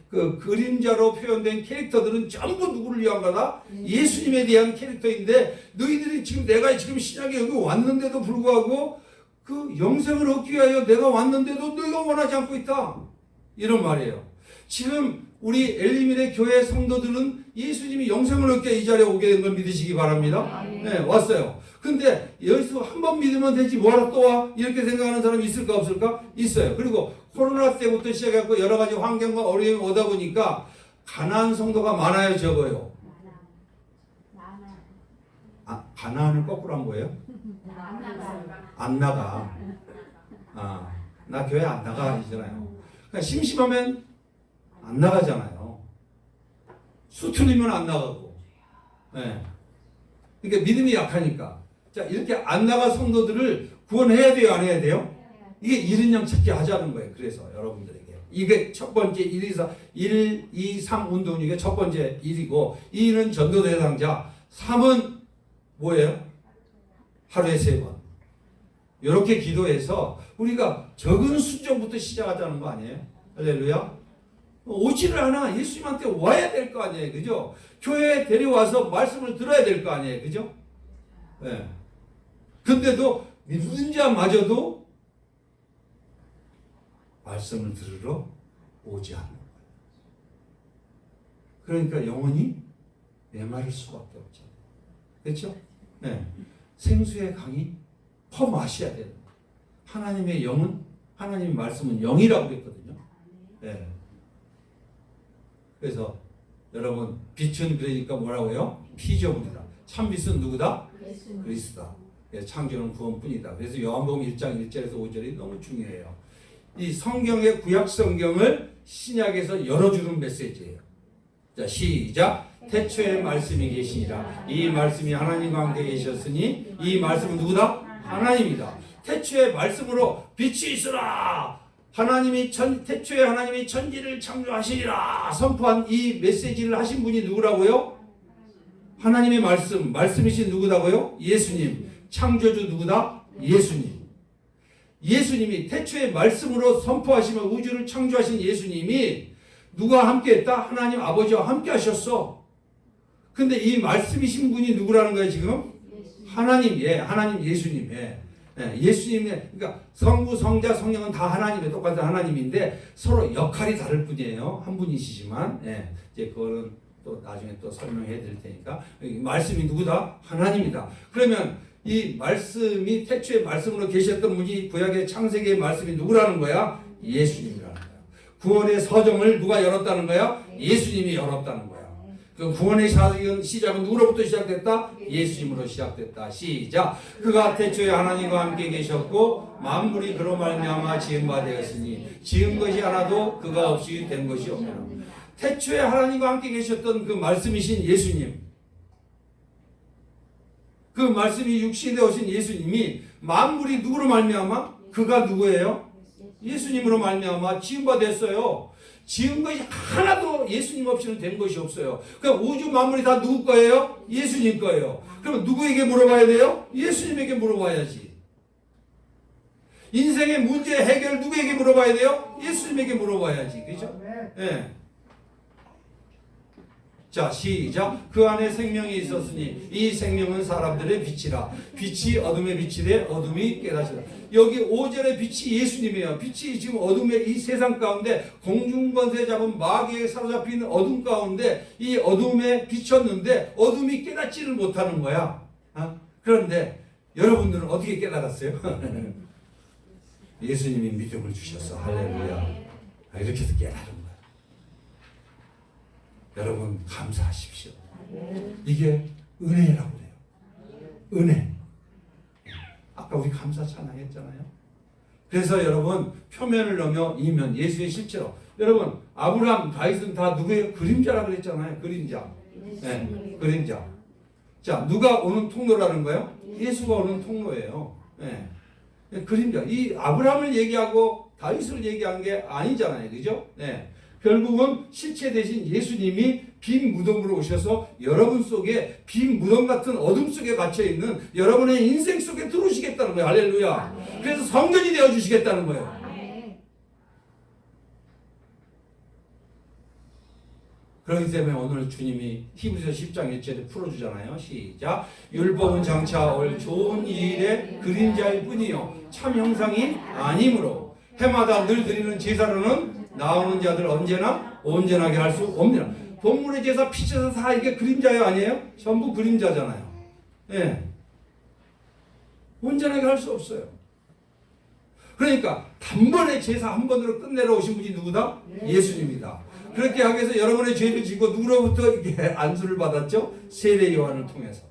그 그림자로 표현된 캐릭터들은 전부 누구를 위한 거다? 예수님에 대한 캐릭터인데 너희들이 지금 내가 지금 신약에 여기 왔는데도 불구하고 그 영생을 얻기 위하여 내가 왔는데도 너희가 원하지 않고 있다. 이런 말이에요. 지금 우리 엘리밀의 교회 성도들은 예수님이 영생을 얻게 이 자리에 오게 된 걸 믿으시기 바랍니다. 네, 왔어요. 근데 여기서 한 번 믿으면 되지 뭐하러 또 와? 이렇게 생각하는 사람이 있을까 없을까? 있어요. 그리고 코로나 때부터 시작해서 여러 가지 환경과 어려움이 오다 보니까 가난한 성도가 많아요, 적어요? 아, 가난을 거꾸로 한 거예요? 안 나가. 아, 나 교회 안 나가 이잖아요. 그러니까 심심하면 안 나가잖아요. 수틀리면 안 나가고. 네. 그러니까 믿음이 약하니까. 자, 이렇게 안 나가 성도들을 구원해야 돼요, 안 해야 돼요? 이게 1인 양 찾기 하자는 거예요. 그래서 여러분들에게. 이게 첫 번째 1, 2, 3 운동 중에 첫 번째 1이고 2는 전도 대상자, 3은 뭐예요? 하루에 3번. 이렇게 기도해서 우리가 적은 수준부터 시작하자는 거 아니에요? 할렐루야. 오지를 않아. 예수님한테 와야 될 거 아니에요. 그죠? 교회에 데려와서 말씀을 들어야 될 거 아니에요. 그죠? 네. 근데도 믿는 자마저도 말씀을 들으러 오지 않는 거예요. 그러니까 영혼이 메마를 수밖에 없죠. 그렇죠? 네. 생수의 강이 퍼마셔야 돼요. 하나님의 영은, 하나님의 말씀은 영이라고 그랬거든요. 네. 그래서 여러분 빛은 그러니까 뭐라고요? 피조물이다. 참 빛은 누구다? 그리스도다. 창조는 구원뿐이다. 그래서 요한복음 1장 1절에서 5절이 너무 중요해요. 이 성경의 구약 성경을 신약에서 열어주는 메시지예요. 자, 시작. 태초에 말씀이 계시니라. 이 말씀이 하나님과 함께 계셨으니 이 말씀은 누구다? 하나님이다. 태초에 말씀으로 빛이 있으라. 태초에 하나님이 천지를 창조하시니라 선포한 이 메시지를 하신 분이 누구라고요? 하나님의 말씀이신 누구다고요? 예수님. 창조주 누구다? 예수님. 예수님이 태초에 말씀으로 선포하시며 우주를 창조하신 예수님이 누가 함께했다? 하나님 아버지와 함께 하셨어. 근데 이 말씀이신 분이 누구라는 거예요 지금? 하나님, 하나님 예수님. 예수님의, 그러니까 성부, 성자, 성령은 다 하나님의 똑같은 하나님인데 서로 역할이 다를 뿐이에요. 한 분이시지만, 이제 그거는 또 나중에 또 설명해 드릴 테니까. 말씀이 누구다? 하나님이다. 그러면 이 말씀이 태초에 말씀으로 계셨던 분이 구약의 창세기의 말씀이 누구라는 거야? 예수님이라는 거야. 구원의 서점을 누가 열었다는 거야? 예수님이 열었다는 거야. 그 구원의 시작은 누구로부터 시작됐다? 예수님으로 시작됐다. 시작. 그가 태초에 하나님과 함께 계셨고 만물이 그로 말미암아 지은 바 되었으니 지은 것이 하나도 그가 없이 된 것이 없노라. 태초에 하나님과 함께 계셨던 그 말씀이신 예수님, 그 말씀이 육신에 오신 예수님이 만물이 누구로 말미암아? 그가 누구예요? 예수님으로 말미암아 지은 바 됐어요. 지은 것이 하나도 예수님 없이는 된 것이 없어요. 그러니까 우주 만물이 다 누구 거예요? 예수님 거예요. 그러면 누구에게 물어봐야 돼요? 예수님에게 물어봐야지. 인생의 문제 해결 누구에게 물어봐야 돼요? 예수님에게 물어봐야지. 그렇죠? 네. 자, 시작. 그 안에 생명이 있었으니 이 생명은 사람들의 빛이라. 빛이 어둠에 비치되 어둠이 깨닫으라. 여기 5절의 빛이 예수님이에요. 빛이 지금 어둠의 이 세상 가운데 공중권세 잡은 마귀에 사로잡힌 어둠 가운데 이 어둠에 비쳤는데 어둠이 깨닫지를 못하는 거야. 그런데 여러분들은 어떻게 깨달았어요? 예수님이 믿음을 주셨어. 할렐루야. 이렇게 해서 깨달은 거예요. 여러분 감사하십시오. 이게 은혜라고 그래요. 은혜. 아까 우리 감사 찬양했잖아요. 그래서 여러분 표면을 넘어 이면 예수의 실체로. 여러분 아브라함, 다윗은 다 누구예요? 그림자라 그랬잖아요. 그림자. 네, 그림자. 자, 누가 오는 통로라는 거예요? 예수가 오는 통로예요. 네. 그림자. 이 아브라함을 얘기하고 다윗을 얘기한 게 아니잖아요. 그죠? 네. 결국은 실체 대신 예수님이 빈 무덤으로 오셔서 여러분 속에 빈 무덤 같은 어둠 속에 갇혀 있는 여러분의 인생 속에 들어오시겠다는 거예요. 할렐루야. 그래서 성전이 되어 주시겠다는 거예요. 그렇기 때문에 오늘 주님이 히브리서 10장 1절에 풀어주잖아요. 시작. 율법은 장차 올 좋은 일의 그림자일 뿐이요 참 형상이 아니므로 해마다 늘 드리는 제사로는 나오는 자들 언제나 온전하게 할 수 없느니라. 동물의 제사, 피제사 다 이게 그림자요 아니에요? 전부 그림자잖아요. 예. 온전하게 할 수 없어요. 그러니까 단번에 제사 한 번으로 끝내러 오신 분이 누구다? 예수님이다. 그렇게 하기 위해서 여러분의 죄를 지고 누구로부터 이게 안수를 받았죠? 세례 요한을 통해서.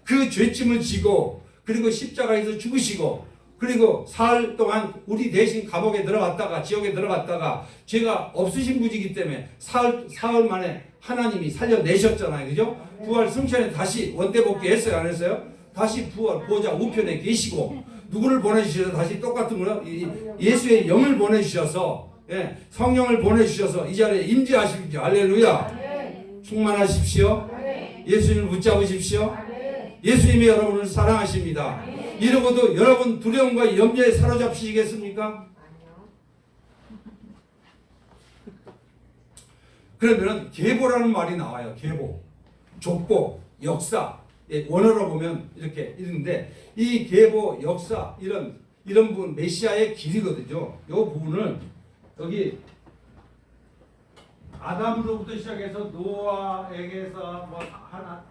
그 죄짐을 지고 그리고 십자가에서 죽으시고 그리고 사흘 동안 우리 대신 감옥에 들어갔다가 지옥에 들어갔다가 죄가 없으신 분이기 때문에 사흘 만에 하나님이 살려내셨잖아요. 그죠? 부활 승천에 다시 원대복귀했어요. 안 했어요? 다시 부활 보좌 우편에 계시고 누구를 보내주셔서 다시 똑같은 거요. 예수의 영을 보내주셔서 예, 성령을 보내주셔서 이 자리에 임재하십시오. 할렐루야. 충만하십시오. 예수님을 붙잡으십시오. 예수님이 여러분을 사랑하십니다. 이러고도 여러분 두려움과 염려에 사로잡히시겠습니까? 그러면 계보라는 말이 나와요. 계보, 족보, 역사. 예, 원어로 보면 이렇게 있는데 이 계보, 역사 이런 부분 메시아의 길이거든요. 이 부분을 여기 아담으로부터 시작해서 노아에게서 뭐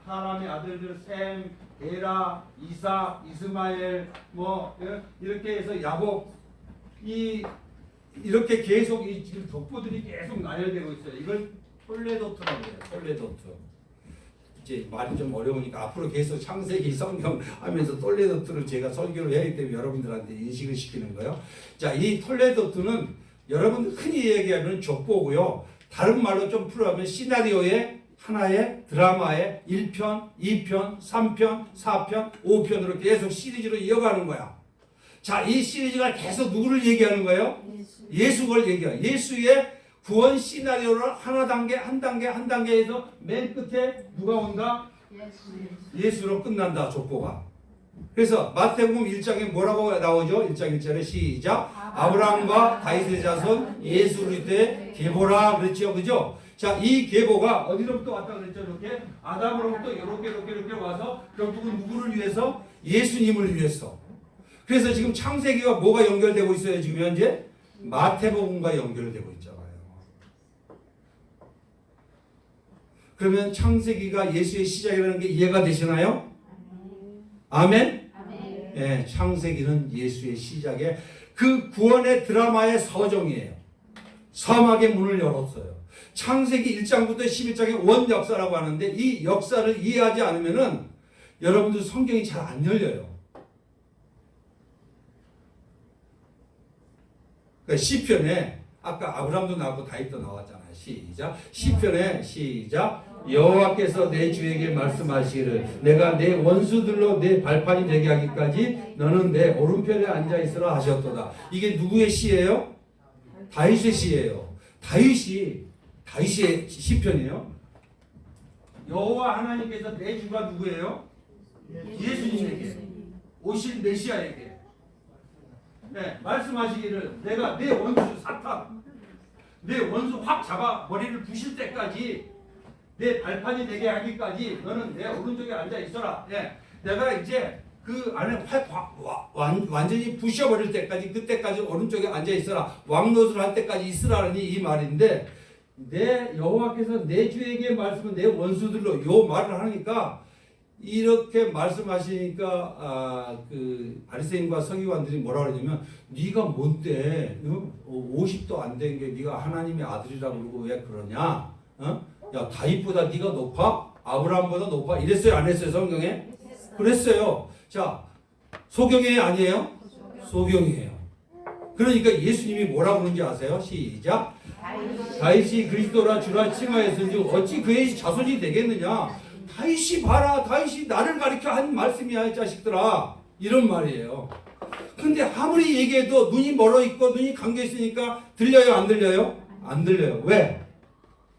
사람의 아들들 셈, 에라, 이삭, 이스마엘 뭐 이렇게 해서 야곱 이렇게 계속 이 지금 족보들이 계속 나열되고 있어요. 이걸 톨레도트라고 해요. 톨레도트. 이제 말이 좀 어려우니까 앞으로 계속 창세기 성경 하면서 톨레도트를 제가 설교를 해야 하기 때문에 여러분들한테 인식을 시키는 거예요. 자, 이 톨레도트는 여러분 흔히 얘기하면 족보고요. 다른 말로 좀 풀어가면 시나리오의 하나의 드라마의 1편, 2편, 3편, 4편, 5편으로 계속 시리즈로 이어가는 거야. 자, 이 시리즈가 계속 누구를 얘기하는 거예요? 예수를 얘기해요. 예수의 구원 시나리오를 한 단계 해서 맨 끝에 누가 온다? 예수로 끝난다. 족보가. 그래서 마태복음 1장에 뭐라고 나오죠? 1장 1절에 시작. 아브라함과 다윗의 자손 예수 그리스도의 계보라 그랬죠. 그죠? 자, 이 계보가 어디로부터 왔다 그랬죠? 이렇게 아담으로부터 이렇게 와서 결국은 누구를 위해서? 예수님을 위해서. 그래서 지금 창세기와 뭐가 연결되고 있어요? 지금 현재 마태복음과 연결되고 있잖아요. 그러면 창세기가 예수의 시작이라는 게 이해가 되시나요? 아멘? 예, 창세기는 예수의 시작에 그 구원의 드라마의 서정이에요. 사막의 문을 열었어요. 창세기 1장부터 11장의 원 역사라고 하는데 이 역사를 이해하지 않으면은 여러분들 성경이 잘 안 열려요. 그러니까 시편에 아까 아브라함도 나왔고 다윗도 나왔잖아요. 시작. 시편에 시작. 여호와께서 내 주에게 말씀하시기를 내가 내 원수들로 내 발판이 되게 하기까지 너는 내 오른편에 앉아 있으라 하셨도다. 이게 누구의 시예요? 다윗의 시예요. 다윗의 시편이에요. 여호와 하나님께서 내 주가 누구예요? 예수님에게 오실 메시아에게 네, 말씀하시기를 내가 내 원수 사탄 내 원수 확 잡아 머리를 부실 때까지 내 발판이 되게 하기까지 너는 내 오른쪽에 앉아 있어라. 네, 내가 이제 그 안에 완전히 부셔버릴 때까지 그때까지 오른쪽에 앉아 있어라. 왕노릇을 할 때까지 있으라니 이 말인데 내 여호와께서 내 주에게 말씀은 내 원수들로 요 말을 하니까 이렇게 말씀하시니까 그 바리새인과 서기관들이 뭐라 그러냐면 네가 뭔데 50도 안 된 게 네가 하나님의 아들이라고 그러고 왜 그러냐? 야 다윗보다 네가 높아? 아브라함보다 높아? 이랬어요 안 했어요 성경에? 그랬어요. 자 소경이 아니에요? 소경이에요. 그러니까 예수님이 뭐라고 그러는지 아세요? 시작. 다윗이 그리스도라 주라 칭하였은즉 어찌 그의 자손이 되겠느냐? 다윗이 봐라. 다윗이 나를 가리켜 한 말씀이야 이 자식들아. 이런 말이에요. 근데 아무리 얘기해도 눈이 멀어 있고 눈이 감겨 있으니까 들려요 안 들려요? 안 들려요. 왜?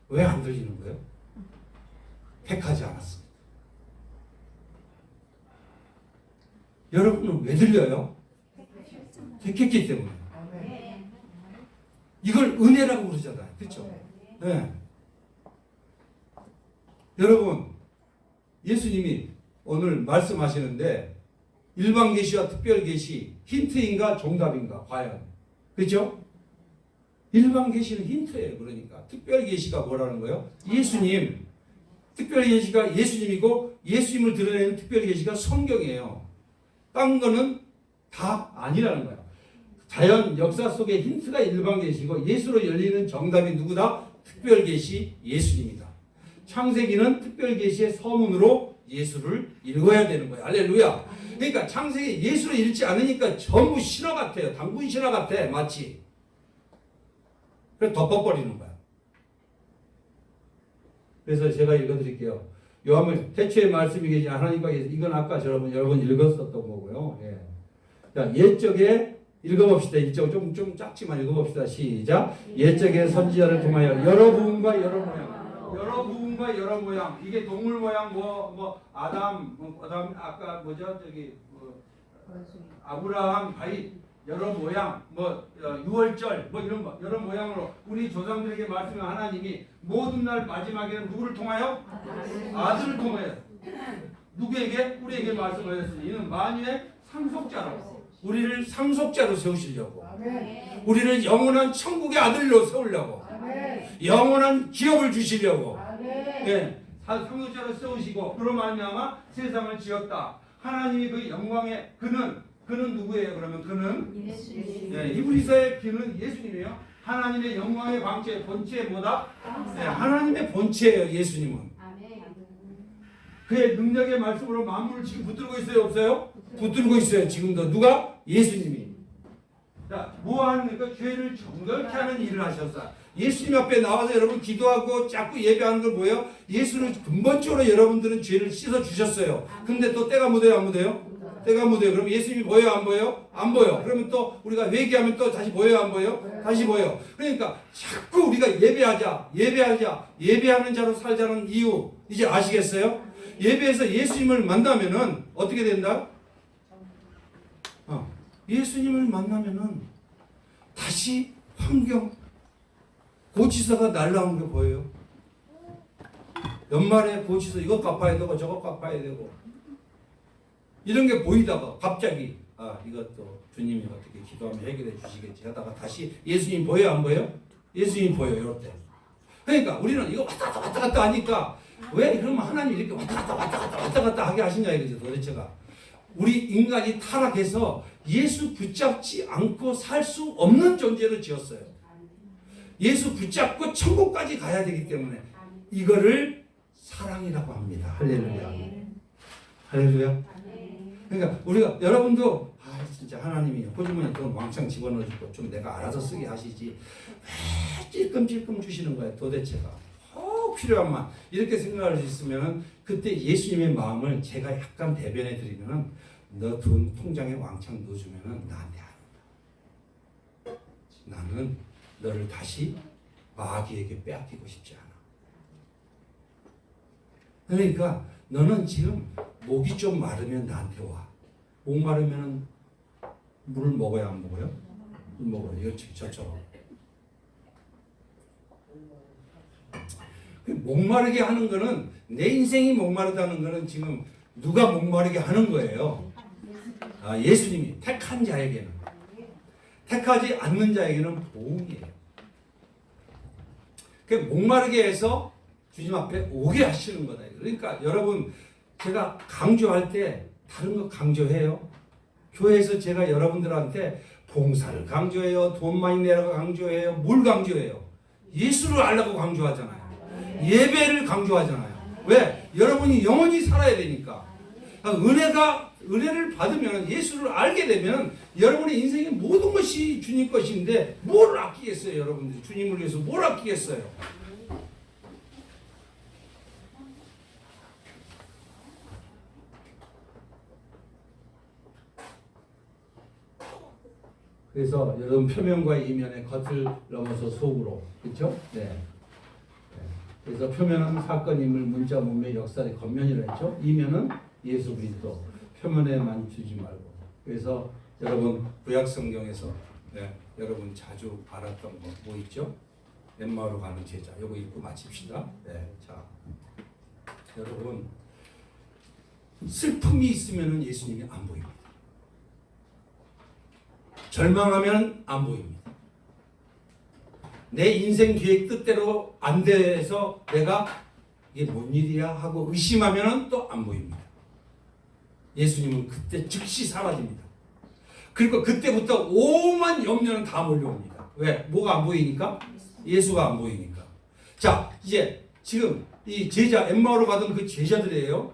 왜 안 들리는 거예요? 택하지 않았습니다. 여러분은 왜 들려요? 택했기 때문에. 이걸 은혜라고 그러잖아요. 그렇죠? 네. 여러분 예수님이 오늘 말씀하시는데 일반 계시와 특별 계시 힌트인가 정답인가 과연 그렇죠? 일반 계시는 힌트예요. 그러니까 특별 계시가 뭐라는 거예요? 예수님. 특별 계시가 예수님이고 예수님을 드러내는 특별 계시가 성경이에요. 딴 거는 다 아니라는 거예요. 자연 역사 속의 힌트가 일반 계시고 예수로 열리는 정답이 누구다? 특별 계시 예수님이다. 창세기는 특별 계시의 서문으로 예수를 읽어야 되는 거예요. 할렐루야. 그러니까 창세기 예수를 읽지 않으니까 전부 신화 같아요. 단군 신화 같아 마치. 그래서 덮어버리는 거야. 그래서 제가 읽어드릴게요. 요한을 태초의 말씀이 계신 하나님과 이건 아까 여러분 읽었었던 거고요. 예. 자, 옛적에 읽어봅시다. 이쪽 좀 작지만 읽어봅시다. 시작. 옛적에 선지자를 통하여 여러 부분과 여러 모양, 여러 부분과 여러 모양. 이게 동물 모양 아담, 그다음 아까 뭐죠 저기 아브라함, 다윗 여러 모양, 유월절 이런 거 여러 모양으로 우리 조상들에게 말씀한 하나님이 모든 날 마지막에는 누구를 통하여? 아들을 통하여. 누구에게? 우리에게 말씀하셨으니 이는 만유의 상속자라고. 우리를 상속자로 세우시려고. 우리를 영원한 천국의 아들로 세우려고. 영원한 기업을 주시려고. 네, 상속자로 세우시고 그로 말미암아 세상을 지었다. 하나님이 그 영광의 그는 누구예요? 그러면 그는 예수님. 네, 이브리서의 그는 예수님이에요. 하나님의 영광의 광채 본체 뭐다? 네, 하나님의 본체예요. 예수님은. 그의 능력의 말씀으로 만물을 지금 붙들고 있어요? 없어요? 붙들고 있어요. 지금도. 누가? 예수님이. 자, 뭐 하는 거니까 죄를 정결케 하는 일을 하셨어요. 예수님 앞에 나와서 여러분 기도하고 자꾸 예배하는 걸 뭐예요? 예수는 근본적으로 여러분들은 죄를 씻어 주셨어요. 근데 또 때가 묻어요, 안 묻어요? 때가 묻어요. 그럼 예수님이 보여요, 안 보여요? 안 보여. 그러면 또 우리가 회개하면 또 다시 보여요, 안 보여요? 다시 보여. 그러니까 자꾸 우리가 예배하는 자로 살자는 이유 이제 아시겠어요? 예배에서 예수님을 만나면은 어떻게 된다? 예수님을 만나면은 다시 환경 고치서가 날라오는 게 보여요. 연말에 고치서 이것 갚아야 되고 저것 갚아야 되고 이런 게 보이다가 갑자기 이것도 주님이 어떻게 기도하면 해결해 주시겠지 하다가 다시 예수님 보여요, 안 보여요? 예수님 보여요. 이럴 때. 그러니까 우리는 이거 왔다 갔다 하니까 왜 그러면 하나님이 이렇게 왔다 갔다 하게 하시냐 이거죠. 도대체가. 우리 인간이 타락해서 예수 붙잡지 않고 살 수 없는 존재로 지었어요. 예수 붙잡고 천국까지 가야 되기 때문에 이거를 사랑이라고 합니다. 할렐루야. 할렐루야. 그러니까 우리가 여러분도 진짜 하나님이 호주머니에 돈 왕창 집어넣어주고 좀 내가 알아서 쓰게 하시지 왜 찔끔찔끔 주시는 거야 도대체가. 필요한 만 이렇게 생각할 수 있으면 그때 예수님의 마음을 제가 약간 대변해 드리면은 너 돈 통장에 왕창 넣어주면은 나한테 안 온다. 나는 너를 다시 마귀에게 빼앗기고 싶지 않아. 그러니까 너는 지금 목이 좀 마르면 나한테 와. 목 마르면은 물을 먹어야 안 먹어요? 물 먹어요. 이거 저처럼. 목마르게 하는 거는 내 인생이 목마르다는 거는 지금 누가 목마르게 하는 거예요? 예수님이 택한 자에게는. 택하지 않는 자에게는 보응이에요. 목마르게 해서 주님 앞에 오게 하시는 거다. 그러니까 여러분 제가 강조할 때 다른 거 강조해요. 교회에서 제가 여러분들한테 봉사를 강조해요. 돈 많이 내라고 강조해요. 뭘 강조해요? 예수를 알라고 강조하잖아요. 예배를 강조하잖아요. 왜? 여러분이 영원히 살아야 되니까. 은혜를 받으면 예수를 알게 되면 여러분의 인생의 모든 것이 주님 것인데 뭘 아끼겠어요, 여러분들? 주님을 위해서 뭘 아끼겠어요? 그래서 여러분 표면과 이면의 겉을 넘어서 속으로, 그렇죠? 네. 그래서 표면은 사건, 인물, 문자, 문맥, 역사의 겉면이라 했죠. 이면은 예수 그리스도. 표면에만 주지 말고. 그래서 여러분 구약 성경에서 여러분 자주 알았던 거 뭐 있죠? 엠마오로 가는 제자. 요거 읽고 마칩시다. 네. 자, 여러분 슬픔이 있으면은 예수님이 안 보입니다. 절망하면 안 보입니다. 내 인생 계획 뜻대로 안 돼서 내가 이게 뭔 일이야 하고 의심하면 또 안 보입니다. 예수님은 그때 즉시 사라집니다. 그리고 그때부터 오만 염려는 다 몰려옵니다. 왜? 뭐가 안 보이니까? 예수가 안 보이니까. 자, 이제 지금 이 제자 엠마오로 가던 그 제자들이에요.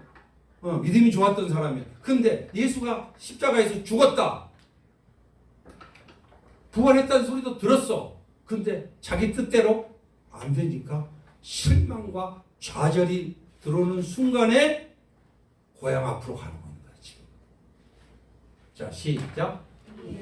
믿음이 좋았던 사람이에요. 근데 예수가 십자가에서 죽었다. 부활했다는 소리도 들었어. 근데 자기 뜻대로 안 되니까 실망과 좌절이 들어오는 순간에 고향 앞으로 가는 겁니다. 지금. 자, 시작.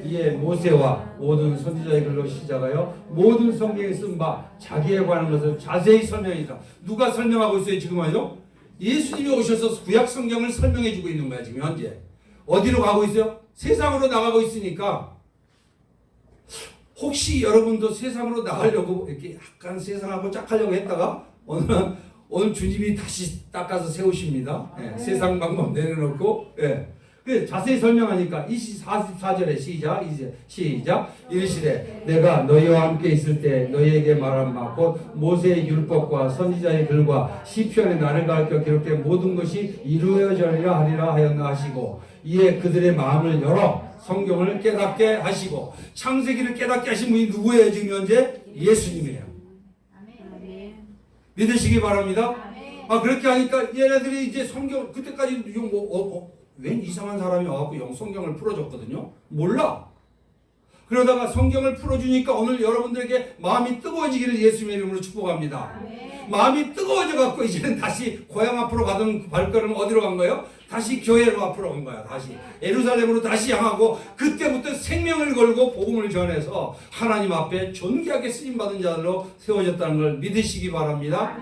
이에 모세와 모든 선지자의 글로 시작하여 모든 성경에 쓴 바 자기에 관한 것을 자세히 설명했다. 누가 설명하고 있어요 지금 하죠? 예수님이 오셔서 구약 성경을 설명해 주고 있는 거야 지금 현재. 어디로 가고 있어요? 세상으로 나가고 있으니까 혹시 여러분도 세상으로 나가려고 이렇게 약간 세상하고 짝하려고 했다가 오늘 주님이 다시 닦아서 세우십니다. 세상 방법 내려놓고 자세히 설명하니까 44절에 시작 이르시되 내가 너희와 함께 있을 때 너희에게 말한 바 곧 모세의 율법과 선지자의 글과 시편에 나를 가르쳐 기록된 모든 것이 이루어지리라 하리라 하였나 하시고 이에 그들의 마음을 열어 성경을 깨닫게 하시고 창세기를 깨닫게 하신 분이 누구예요 지금 현재? 예수님이에요. 믿으시기 바랍니다. 그렇게 하니까 얘네들이 이제 성경 그때까지 웬 이상한 사람이 와갖고 성경을 풀어줬거든요. 몰라. 그러다가 성경을 풀어주니까 오늘 여러분들에게 마음이 뜨거워지기를 예수님의 이름으로 축복합니다. 마음이 뜨거워져갖고 이제는 다시 고향 앞으로 가던 발걸음 어디로 간 거예요? 다시 교회로 앞으로 간 거야. 다시 예루살렘으로 다시 향하고 그때부터 생명을 걸고 복음을 전해서 하나님 앞에 존귀하게 쓰임받은 자들로 세워졌다는 걸 믿으시기 바랍니다.